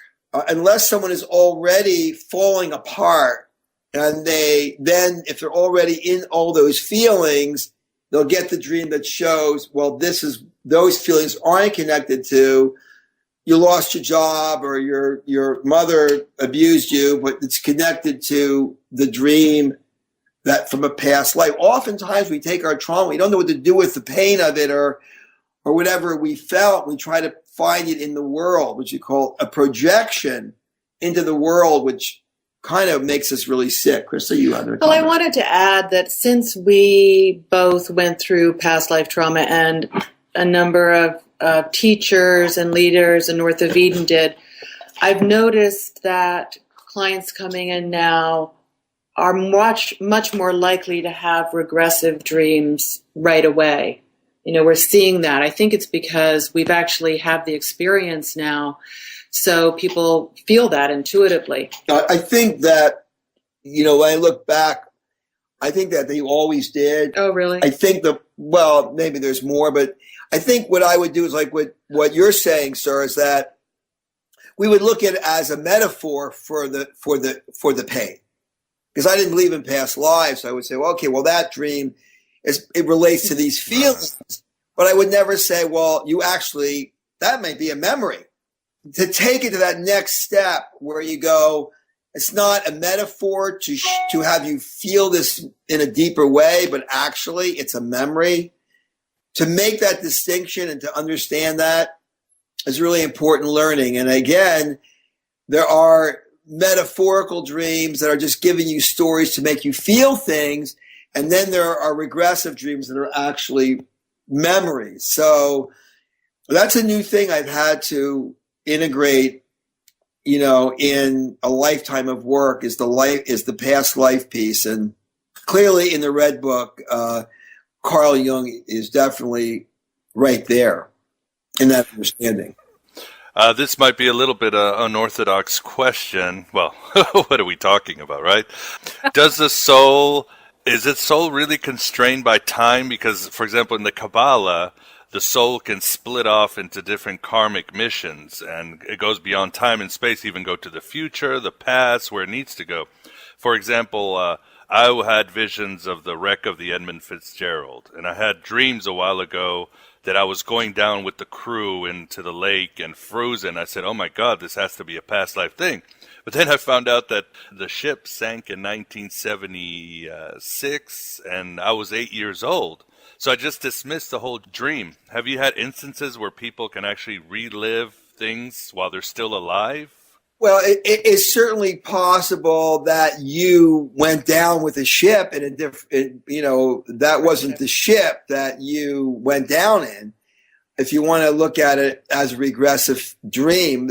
unless someone is already falling apart. And if they're already in all those feelings, they'll get the dream that shows, well, those feelings aren't connected to you lost your job or your mother abused you, but it's connected to the dream that from a past life. Oftentimes we take our trauma, we don't know what to do with the pain of it or whatever we felt. We try to find it in the world, which you call a projection into the world, which kind of makes us really sick. Krista, you had a comment. Well, I wanted to add that since we both went through past life trauma and a number of teachers and leaders in North of Eden did, I've noticed that clients coming in now are much more likely to have regressive dreams right away. We're seeing that. I think it's because we've actually had the experience now, so people feel that intuitively. I think that, when I look back, I think that they always did. Oh, really? I think maybe there's more, but I think what I would do is like what you're saying, sir, is that we would look at it as a metaphor for the pain. Because I didn't believe in past lives, so I would say, well, okay, that dream it relates to these feelings, but I would never say, well, that might be a memory. To take it to that next step where you go, it's not a metaphor to have you feel this in a deeper way, but actually it's a memory. To make that distinction and to understand that is really important learning. And again, there are metaphorical dreams that are just giving you stories to make you feel things. And then there are regressive dreams that are actually memories. So that's a new thing I've had to integrate, in a lifetime of work is the past life piece. And clearly in the Red Book, Carl Jung is definitely right there in that understanding. This might be a little bit unorthodox question. Well, what are we talking about, right? Is the soul really constrained by time? Because, for example, in the Kabbalah, the soul can split off into different karmic missions, and it goes beyond time and space, even go to the future, the past, where it needs to go. For example, I had visions of the wreck of the Edmund Fitzgerald, and I had dreams a while ago that I was going down with the crew into the lake and frozen. I said, oh my God, this has to be a past life thing. But then I found out that the ship sank in 1976, and I was 8 years old. So I just dismissed the whole dream. Have you had instances where people can actually relive things while they're still alive? Well, it's certainly possible that you went down with a ship and that wasn't the ship that you went down in. If you want to look at it as a regressive dream,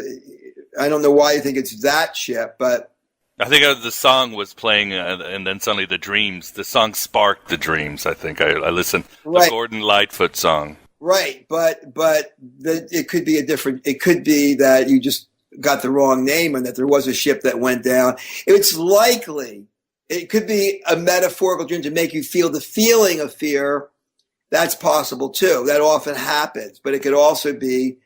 I don't know why you think it's that ship, but I think the song was playing, and then suddenly the song sparked the dreams. I think I listened. Right. The Gordon Lightfoot song. Right, but it could be it could be that you just got the wrong name and that there was a ship that went down. It's likely. It could be a metaphorical dream to make you feel the feeling of fear. That's possible too. That often happens, but it could also be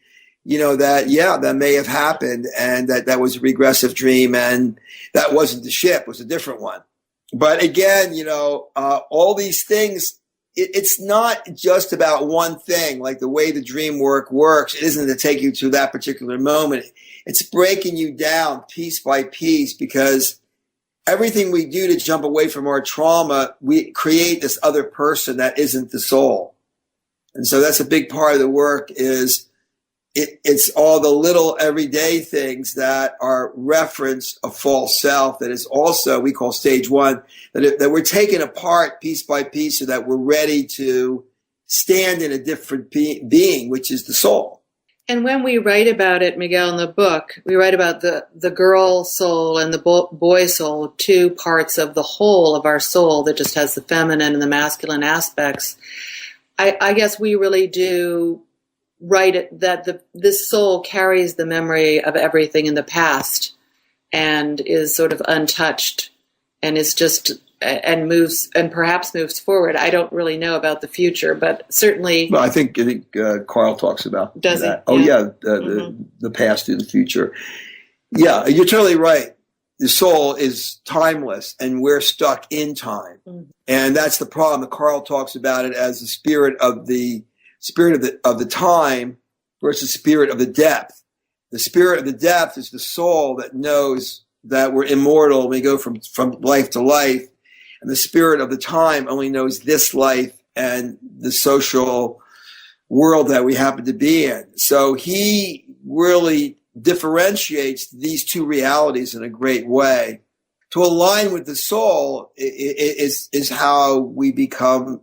that may have happened, and that was a regressive dream, and that wasn't the ship, it was a different one. But again, all these things, it's not just about one thing, like the way the dream work works. It isn't to take you to that particular moment. It's breaking you down piece by piece, because everything we do to jump away from our trauma, we create this other person that isn't the soul. And so that's a big part of the work, is it's all the little everyday things that are reference a false self that is also, we call stage one, that we're taking apart piece by piece so that we're ready to stand in a different being, which is the soul. And when we write about it, Miguel, in the book, we write about the girl soul and the boy soul, two parts of the whole of our soul that just has the feminine and the masculine aspects. I guess we really do write it that this soul carries the memory of everything in the past and is sort of untouched and is just and moves and perhaps moves forward. I don't really know about the future, but certainly. Well, I think Carl talks about does that. He? Oh yeah, the past and the future. Yeah, you're totally right. The soul is timeless, and we're stuck in time, and that's the problem. Carl talks about it as the spirit of the time versus spirit of the depth. The spirit of the depth is the soul that knows that we're immortal and we go from life to life. And the spirit of the time only knows this life and the social world that we happen to be in. So he really differentiates these two realities in a great way. To align with the soul is how we become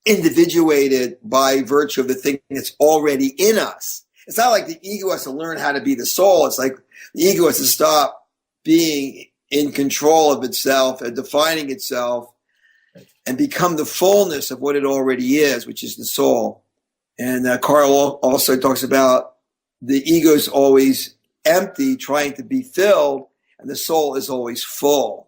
individuated by virtue of the thing that's already in us. It's not like the ego has to learn how to be the soul. It's like the ego has to stop being in control of itself and defining itself and become the fullness of what it already is, which is the soul. And Carl also talks about the ego is always empty, trying to be filled, and the soul is always full.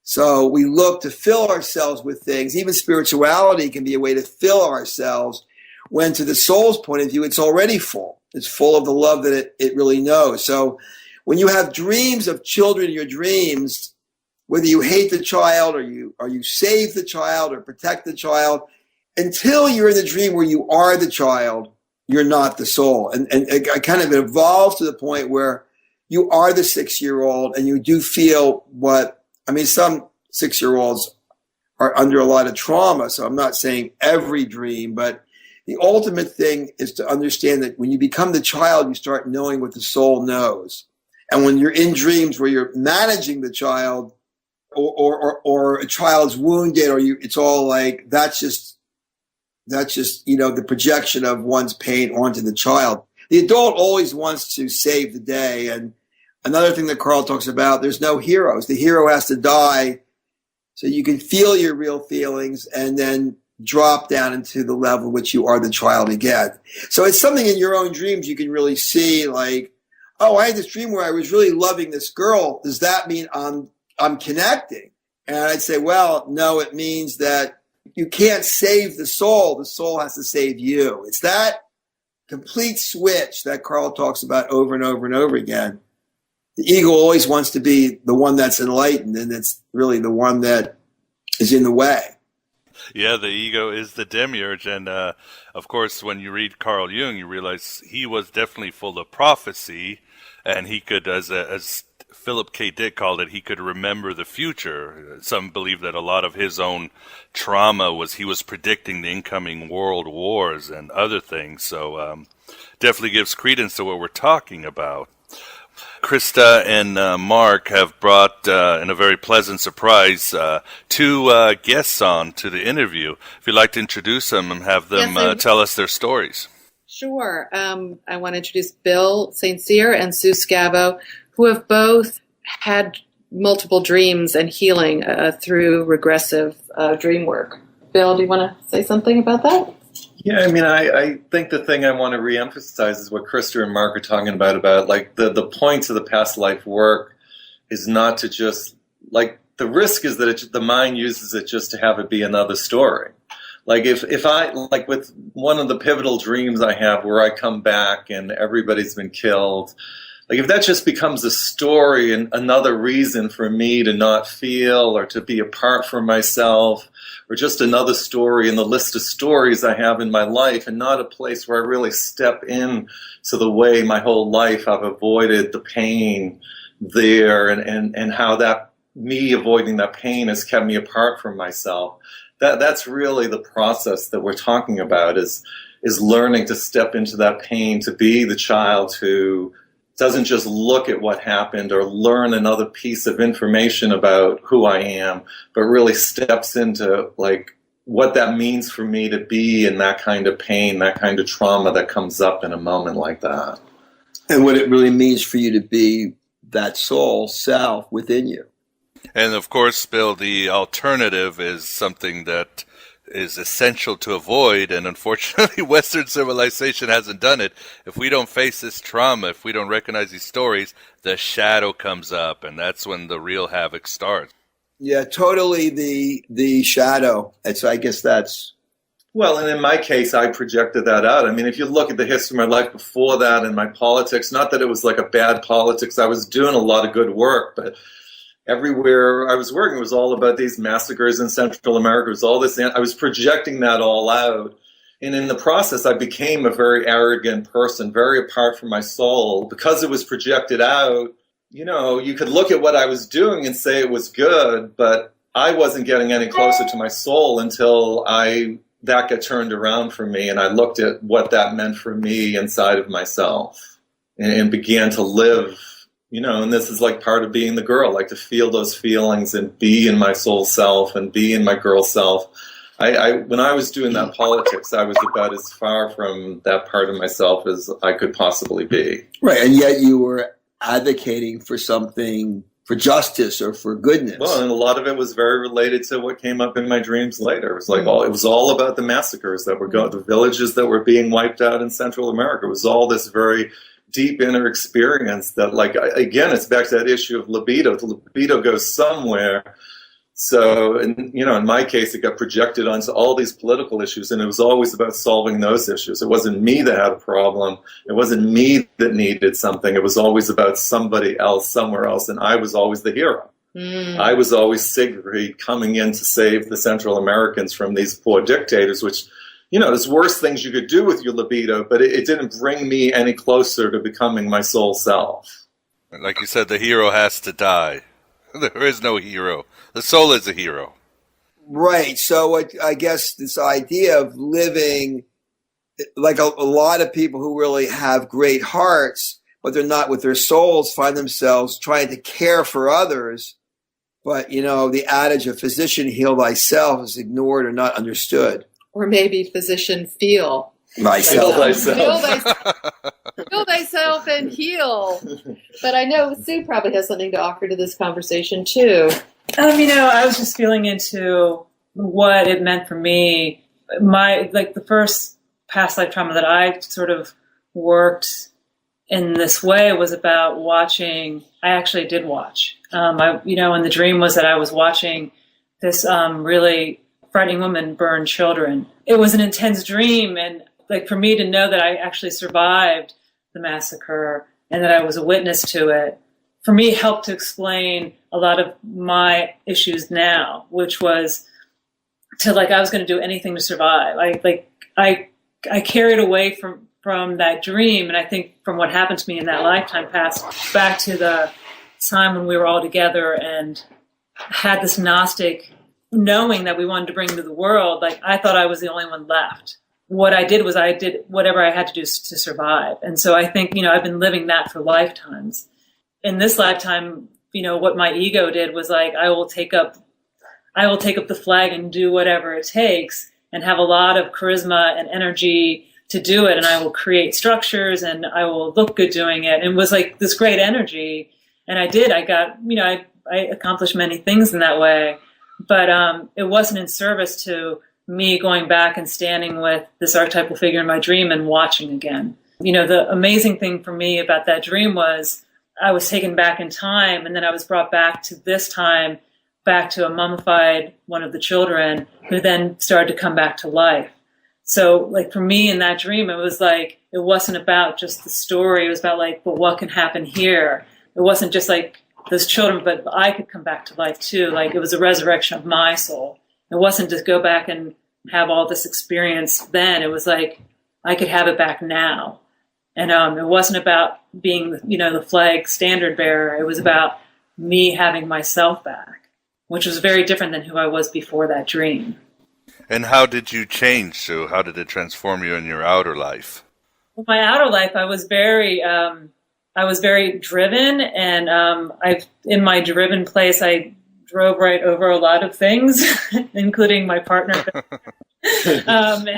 So we look to fill ourselves with things. Even spirituality can be a way to fill ourselves, when to the soul's point of view, it's already full. It's full of the love that it really knows. So when you have dreams of children in your dreams, whether you hate the child or you save the child or protect the child, until you're in the dream where you are the child, you're not the soul. And it kind of evolves to the point where you are the 6-year-old and you do feel some 6-year-olds are under a lot of trauma, so I'm not saying every dream, but the ultimate thing is to understand that when you become the child, you start knowing what the soul knows. And when you're in dreams where you're managing the child or a child's wounded, it's all like, that's just, the projection of one's pain onto the child. The adult always wants to save the day. And another thing that Carl talks about, there's no heroes. The hero has to die so you can feel your real feelings and then drop down into the level which you are the child again. So it's something in your own dreams you can really see, like, oh, I had this dream where I was really loving this girl. Does that mean I'm connecting? And I'd say, well, no, it means that you can't save the soul. The soul has to save you. It's that complete switch that Carl talks about over and over and over again. The ego always wants to be the one that's enlightened, and it's really the one that is in the way. Yeah, the ego is the demiurge, and of course, when you read Carl Jung, you realize he was definitely full of prophecy, and he could, as Philip K. Dick called it, he could remember the future. Some believe that a lot of his own trauma was he was predicting the incoming world wars and other things, so definitely gives credence to what we're talking about. Krista and Mark have brought, in a very pleasant surprise, two guests on to the interview. If you'd like to introduce them and have them tell us their stories. Sure. I want to introduce Bill St. Cyr and Sue Scavo, who have both had multiple dreams and healing through regressive dream work. Bill, do you want to say something about that? Yeah, I think the thing I want to reemphasize is what Krista and Mark are talking about like the points of the past life work is not to just, like, the risk is that the mind uses it just to have it be another story. Like if I, like with one of the pivotal dreams I have where I come back and everybody's been killed, like if that just becomes a story and another reason for me to not feel or to be apart from myself, or just another story in the list of stories I have in my life, and not a place where I really step in to the way my whole life I've avoided the pain there, and how that me avoiding that pain has kept me apart from myself. That's really the process that we're talking about, is learning to step into that pain, to be the child who doesn't just look at what happened or learn another piece of information about who I am, but really steps into like what that means for me to be in that kind of pain, that kind of trauma that comes up in a moment like that. And what it really means for you to be that soul self within you. And of course, Bill, the alternative is something that is essential to avoid, and unfortunately Western civilization hasn't done it. If we don't face this trauma, if we don't recognize these stories, the shadow comes up, and that's when the real havoc starts. Yeah, totally the shadow. I guess that's... Well, and in my case, I projected that out. I mean, if you look at the history of my life before that and my politics, not that it was like a bad politics, I was doing a lot of good work, but everywhere I was working was all about these massacres in Central America. It was all this. I was projecting that all out. And in the process, I became a very arrogant person, very apart from my soul. Because it was projected out, you know, you could look at what I was doing and say it was good, but I wasn't getting any closer to my soul until that got turned around for me. And I looked at what that meant for me inside of myself and began to live. You know, and this is like part of being the girl, like to feel those feelings and be in my soul self and be in my girl self. When I was doing that politics, I was about as far from that part of myself as I could possibly be. Right, and yet you were advocating for something, for justice or for goodness. Well, and a lot of it was very related to what came up in my dreams later. It was like it was all about the massacres that were going, the villages that were being wiped out in Central America. It was all this very deep inner experience that, like, again, it's back to that issue of libido. The libido goes somewhere. So, and, you know, in my case, it got projected onto all these political issues, and it was always about solving those issues. It wasn't me that had a problem. It wasn't me that needed something. It was always about somebody else, somewhere else, and I was always the hero. I was always Siegfried coming in to save the Central Americans from these poor dictators, which, you know, there's worse things you could do with your libido, but it didn't bring me any closer to becoming my soul self. Like you said, the hero has to die. There is no hero. The soul is a hero. Right. So I guess this idea of living, like a lot of people who really have great hearts, but they're not with their souls, find themselves trying to care for others. But, you know, the adage of physician, heal thyself is ignored or not understood. Or maybe physician, feel thyself. Feel thyself and heal. But I know Sue probably has something to offer to this conversation too. You know, I was just feeling into what it meant for me. The first past life trauma that I sort of worked in this way was about watching. I actually did watch. And the dream was that I was watching this really frightening woman burn children. It was an intense dream, and like for me to know that I actually survived the massacre and that I was a witness to it, for me helped to explain a lot of my issues now, which was to I was going to do anything to survive. I carried away from that dream, and I think from what happened to me in that lifetime passed back to the time when we were all together and had this Gnostic knowing that we wanted to bring to the world. I thought I was the only one left. What I did was I did whatever I had to do to survive. And so I think, I've been living that for lifetimes. In this lifetime, what my ego did was I will take up the flag and do whatever it takes and have a lot of charisma and energy to do it. And I will create structures and I will look good doing it. And it was this great energy. And I did, I accomplished many things in that way. But it wasn't in service to me going back and standing with this archetypal figure in my dream and watching again. The amazing thing for me about that dream was I was taken back in time, and then I was brought back to this time back to a mummified one of the children who then started to come back to life. So like for me in that dream, it was like, it wasn't about just the story. It was about like, but what can happen here? It wasn't just like those children, but I could come back to life too. Like it was a resurrection of my soul. It wasn't just go back and have all this experience then. It was like, I could have it back now. And it wasn't about being, the flag standard bearer. It was about me having myself back, which was very different than who I was before that dream. And how did you change, Sue? How did it transform you in your outer life? In my outer life, I was very driven, and in my driven place, I drove right over a lot of things, including my partner, and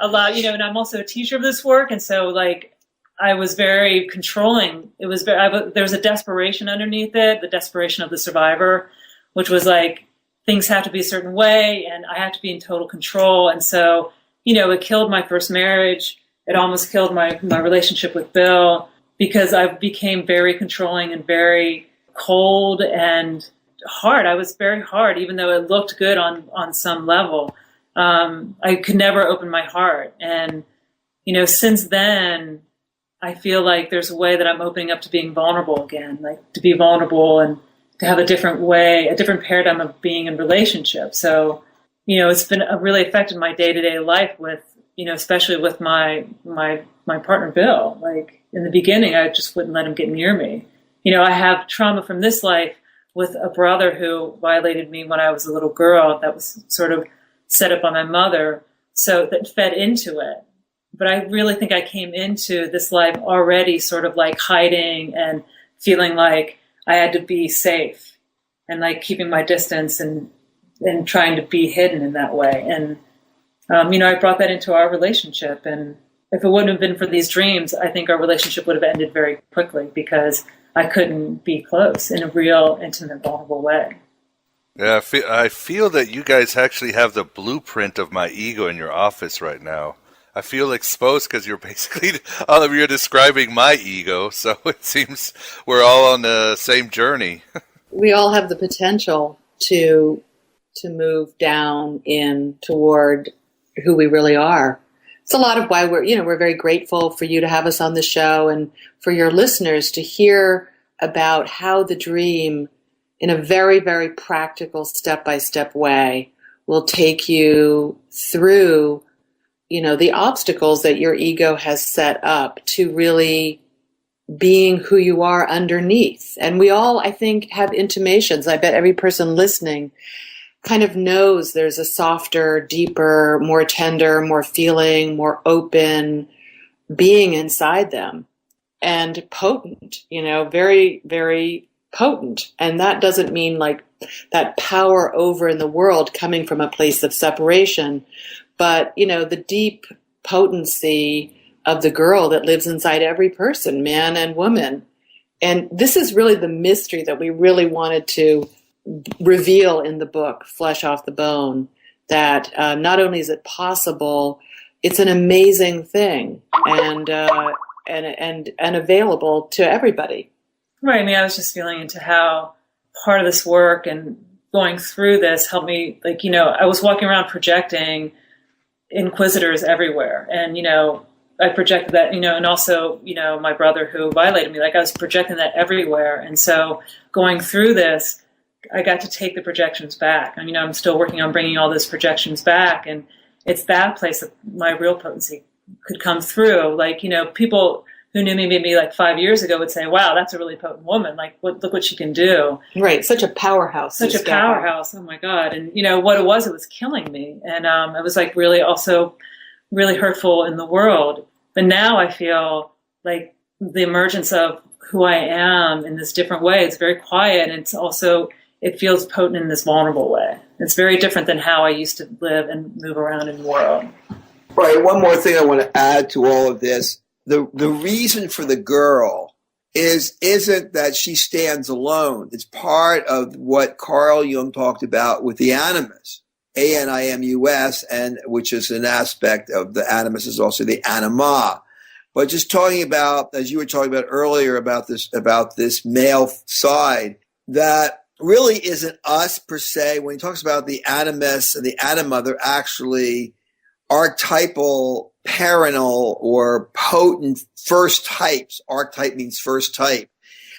a lot, and I'm also a teacher of this work, and so like I was very controlling. It was there was a desperation underneath it, the desperation of the survivor, which was like things have to be a certain way, and I have to be in total control, and so it killed my first marriage. It almost killed my relationship with Bill because I became very controlling and very cold and hard. I was very hard, even though it looked good on some level. I could never open my heart. And, since then, I feel like there's a way that I'm opening up to being vulnerable again, like to be vulnerable and to have a different way, a different paradigm of being in relationship. So, it's been really affected my day-to-day life with, especially with my partner, Bill. Like in the beginning, I just wouldn't let him get near me. I have trauma from this life with a brother who violated me when I was a little girl that was sort of set up by my mother. So that fed into it. But I really think I came into this life already sort of like hiding and feeling like I had to be safe and like keeping my distance and trying to be hidden in that way. And I brought that into our relationship, and if it wouldn't have been for these dreams, I think our relationship would have ended very quickly because I couldn't be close in a real, intimate, vulnerable way. Yeah, I feel that you guys actually have the blueprint of my ego in your office right now. I feel exposed because you're basically, all of you are describing my ego, so it seems we're all on the same journey. We all have the potential to move down in toward who we really are. It's a lot of why we're very grateful for you to have us on the show and for your listeners to hear about how the dream, in a very, very practical, step-by-step way, will take you through, the obstacles that your ego has set up to really being who you are underneath. And we all, I think, have intimations. I bet every person listening kind of knows there's a softer, deeper, more tender, more feeling, more open being inside them. And potent, very, very potent. And that doesn't mean like that power over in the world coming from a place of separation, but, the deep potency of the girl that lives inside every person, man and woman. And this is really the mystery that we really wanted to reveal in the book, Flesh Off the Bone, that not only is it possible, it's an amazing thing and available to everybody. Right. I mean, I was just feeling into how part of this work and going through this helped me, like, I was walking around projecting inquisitors everywhere. And, I projected that, and also, my brother who violated me, like I was projecting that everywhere. And so going through this, I got to take the projections back. I'm still working on bringing all those projections back. And it's that place that my real potency could come through. Like, people who knew me maybe like 5 years ago would say, wow, that's a really potent woman. Like, look what she can do. Right. Such a powerhouse. Such a powerhouse. Oh my God. And what it was killing me. And it was like really also really hurtful in the world. But now I feel like the emergence of who I am in this different way, it's very quiet. And it's also, it feels potent in this vulnerable way. It's very different than how I used to live and move around in the world. Right. One more thing I want to add to all of this. The reason for the girl isn't that she stands alone. It's part of what Carl Jung talked about with the animus, A-N-I-M-U-S, and which is an aspect of the animus is also the anima. But just talking about, as you were talking about earlier, about this male side, that really isn't us per se. When he talks about the animus and the anima, they're actually archetypal, parental, or potent first types. Archetype means first type.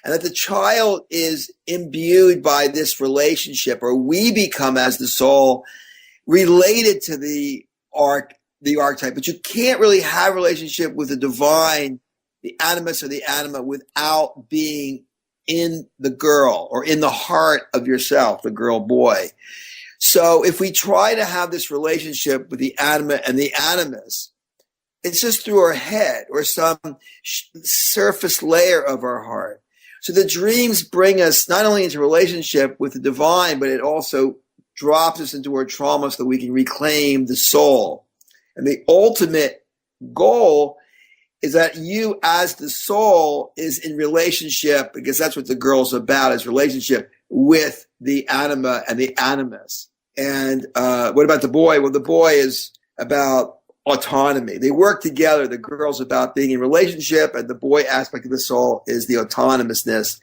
And that the child is imbued by this relationship, or we become, as the soul, related to the archetype. But you can't really have a relationship with the divine, the animus or the anima, without being in the girl or in the heart of yourself, the girl boy. So if we try to have this relationship with the anima and the animus, it's just through our head or some surface layer of our heart. So the dreams bring us not only into relationship with the divine, but it also drops us into our trauma so that we can reclaim the soul. And the ultimate goal is that you as the soul is in relationship, because that's what the girl's about, is relationship with the anima and the animus. And what about the boy? Well, the boy is about autonomy. They work together. The girl's about being in relationship, and the boy aspect of the soul is the autonomousness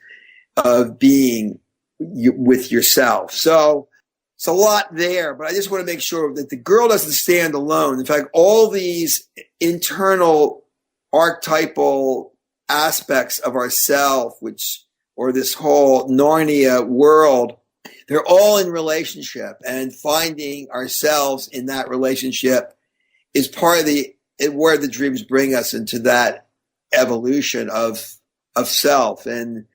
of being with yourself. So it's a lot there, but I just want to make sure that the girl doesn't stand alone. In fact, all these internal archetypal aspects of ourself, or this whole Narnia world, they're all in relationship, and finding ourselves in that relationship is part of where the dreams bring us into that evolution of self. And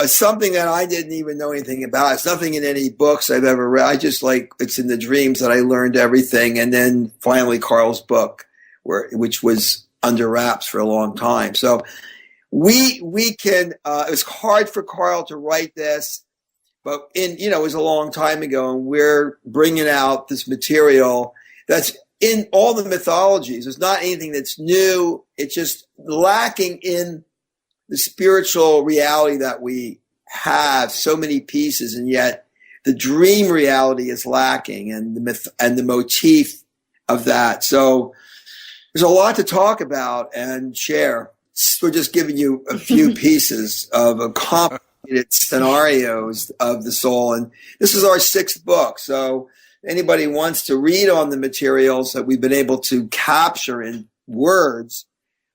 something that I didn't even know anything about. It's nothing in any books I've ever read. I just it's in the dreams that I learned everything. And then finally Carl's book, which was under wraps for a long time. So we can, it was hard for Carl to write this, but it was a long time ago, and we're bringing out this material that's in all the mythologies. There's not anything that's new. It's just lacking in the spiritual reality that we have, so many pieces, and yet the dream reality is lacking, and the myth and the motif of that. So there's a lot to talk about and share. We're just giving you a few pieces of a complicated scenarios of the soul. And this is our 6th book. So anybody wants to read on the materials that we've been able to capture in words,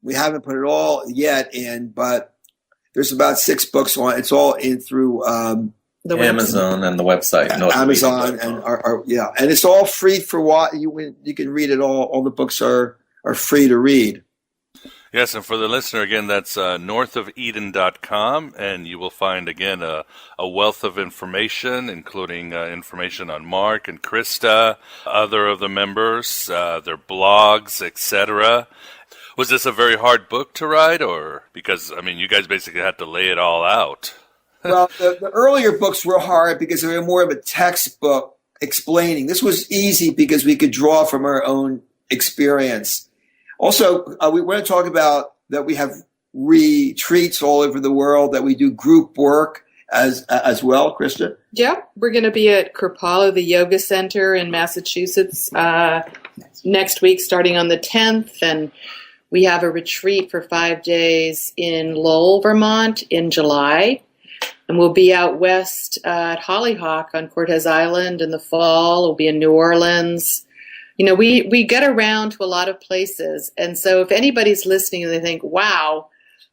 we haven't put it all yet in, but there's about 6 books on. It's all in through the Amazon and the website. Amazon and and it's all free for what you can read it all. All the books are free to read. Yes, and for the listener, again, that's northofeden.com, and you will find, again, a wealth of information, including information on Mark and Krista, other of the members, their blogs, etc. Was this a very hard book to write, or because, you guys basically had to lay it all out? Well, the earlier books were hard because they were more of a textbook explaining. This was easy because we could draw from our own experience. Also, we want to talk about that we have retreats all over the world, that we do group work as well, Krista? Yeah, we're going to be at Kripalu, the yoga center in Massachusetts, next week, starting on the 10th. And we have a retreat for 5 days in Lowell, Vermont in July. And we'll be out west at Hollyhock on Cortez Island in the fall. We'll be in New Orleans. We get around to a lot of places. And so if anybody's listening and they think, wow,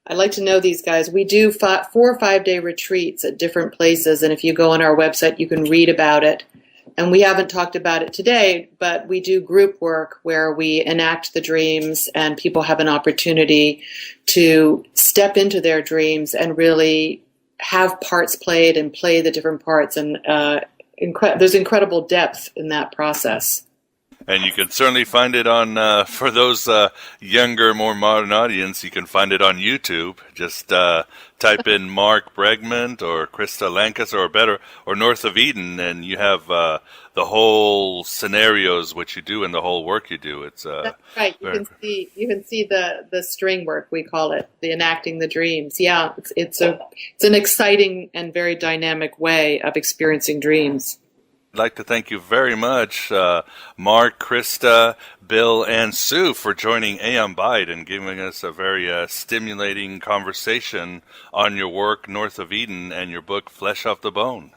I'd like to know these guys, we do 4 or 5 day retreats at different places. And if you go on our website, you can read about it. And we haven't talked about it today, but we do group work where we enact the dreams, and people have an opportunity to step into their dreams and really have parts played and play the different parts. And there's incredible depth in that process. And you can certainly find it on, for those younger, more modern audience, you can find it on YouTube. Just type in Mark Bregman or Krista Lancaster or North of Eden, and you have the whole scenarios, what you do, and the whole work you do. It's that's right. You can see the string work, we call it, the enacting the dreams. Yeah, it's an exciting and very dynamic way of experiencing dreams. I'd like to thank you very much, Mark, Krista, Bill, and Sue, for joining Aeon Byte and giving us a very stimulating conversation on your work, North of Eden, and your book, Flesh Off the Bone.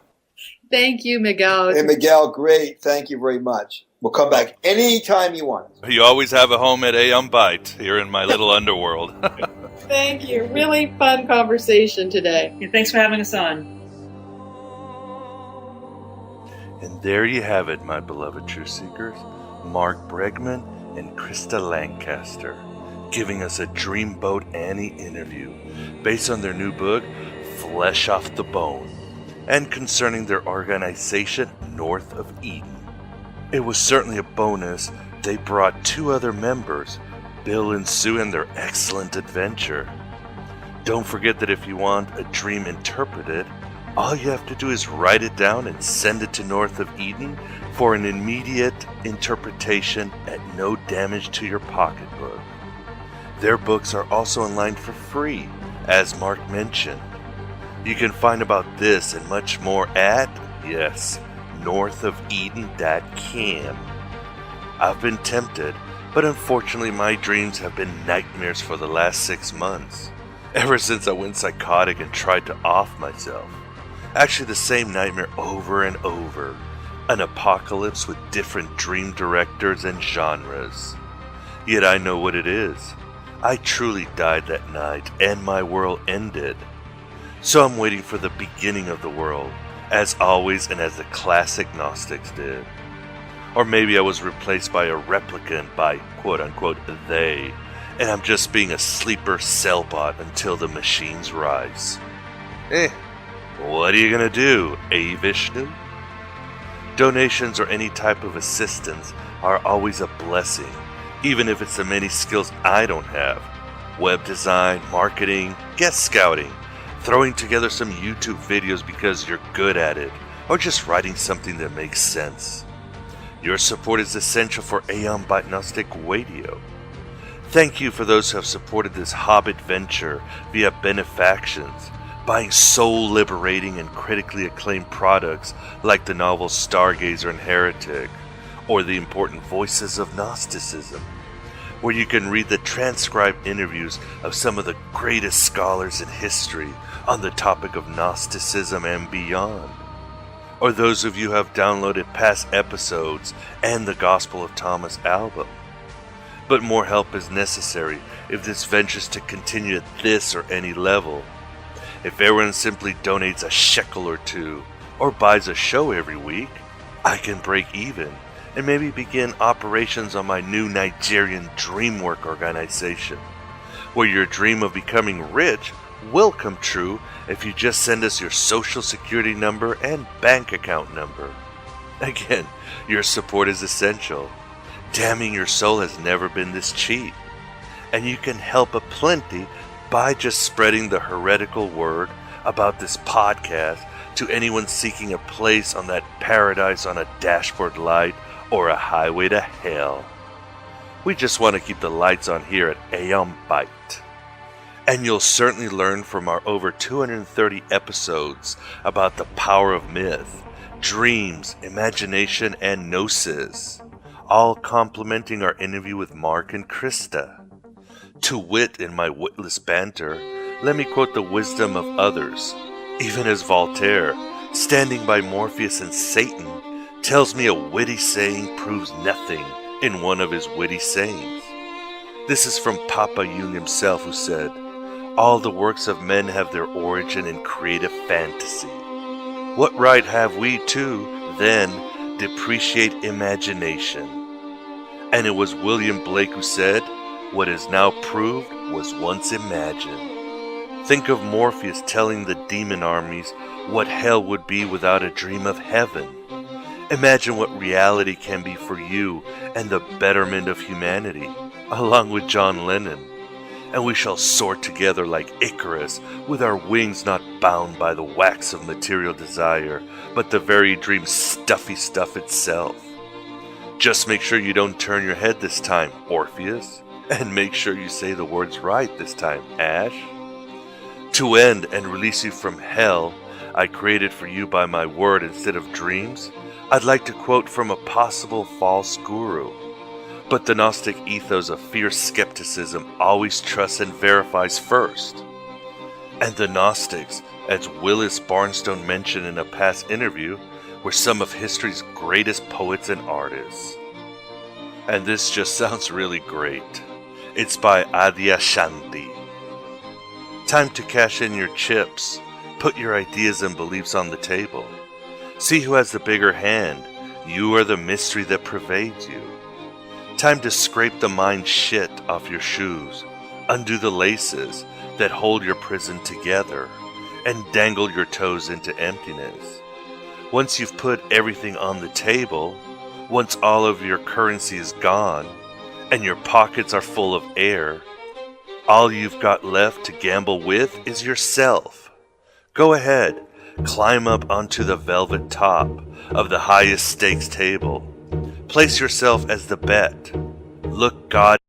Thank you, Miguel. Hey, Miguel, great. Thank you very much. We'll come back anytime you want. You always have a home at Aeon Byte here in my little underworld. Thank you. Really fun conversation today. Yeah, thanks for having us on. And there you have it, my beloved truth seekers. Mark Bregman and Krista Lancaster giving us a Dreamboat Annie interview based on their new book, Flesh Off the Bone, and concerning their organization North of Eden. It was certainly a bonus they brought two other members, Bill and Sue, and their excellent adventure. Don't forget that if you want a dream interpreted, all you have to do is write it down and send it to North of Eden for an immediate interpretation at no damage to your pocketbook. Their books are also online for free, as Mark mentioned. You can find about this and much more at, yes, northofeden.com. I've been tempted, but unfortunately my dreams have been nightmares for the last 6 months, ever since I went psychotic and tried to off myself. Actually, the same nightmare over and over, an apocalypse with different dream directors and genres. Yet I know what it is. I truly died that night and my world ended. So I'm waiting for the beginning of the world, as always and as the classic Gnostics did. Or maybe I was replaced by a replicant by quote-unquote they, and I'm just being a sleeper cell bot until the machines rise. What are you gonna do, Vishnu? Donations or any type of assistance are always a blessing, even if it's the many skills I don't have. Web design, marketing, guest scouting, throwing together some YouTube videos because you're good at it, or just writing something that makes sense. Your support is essential for Aeon Byte Gnostic Radio. Thank you for those who have supported this Hobbit venture via benefactions, buying soul-liberating and critically acclaimed products like the novels Stargazer and Heretic, or the important Voices of Gnosticism, where you can read the transcribed interviews of some of the greatest scholars in history on the topic of Gnosticism and beyond. Or those of you who have downloaded past episodes and the Gospel of Thomas album. But more help is necessary if this ventures to continue at this or any level. If everyone simply donates a shekel or two, or buys a show every week, I can break even and maybe begin operations on my new Nigerian Dreamwork organization, where your dream of becoming rich will come true if you just send us your social security number and bank account number. Again, your support is essential. Damning your soul has never been this cheap, and you can help aplenty by just spreading the heretical word about this podcast to anyone seeking a place on that paradise on a dashboard light or a highway to hell. We just want to keep the lights on here at Aeon Byte. And you'll certainly learn from our over 230 episodes about the power of myth, dreams, imagination, and gnosis, all complementing our interview with Mark and Krista. To wit in my witless banter, let me quote the wisdom of others, even as Voltaire, standing by Morpheus and Satan, tells me a witty saying proves nothing in one of his witty sayings. This is from Papa Jung himself, who said, "All the works of men have their origin in creative fantasy. What right have we to, then, depreciate imagination?" And it was William Blake who said, "What is now proved was once imagined." Think of Morpheus telling the demon armies what hell would be without a dream of heaven. Imagine what reality can be for you and the betterment of humanity, along with John Lennon. And we shall soar together like Icarus, with our wings not bound by the wax of material desire, but the very dream stuffy stuff itself. Just make sure you don't turn your head this time, Orpheus, and make sure you say the words right this time, Ash. To end and release you from hell, I created for you by my word instead of dreams, I'd like to quote from a possible false guru. But the Gnostic ethos of fierce skepticism always trusts and verifies first. And the Gnostics, as Willis Barnstone mentioned in a past interview, were some of history's greatest poets and artists. And this just sounds really great. It's by Adyashanti. Time to cash in your chips. Put your ideas and beliefs on the table. See who has the bigger hand. You are the mystery that pervades you. Time to scrape the mind shit off your shoes. Undo the laces that hold your prison together. And dangle your toes into emptiness. Once you've put everything on the table, once all of your currency is gone, and your pockets are full of air, all you've got left to gamble with is yourself. Go ahead, climb up onto the velvet top of the highest stakes table. Place yourself as the bet. Look God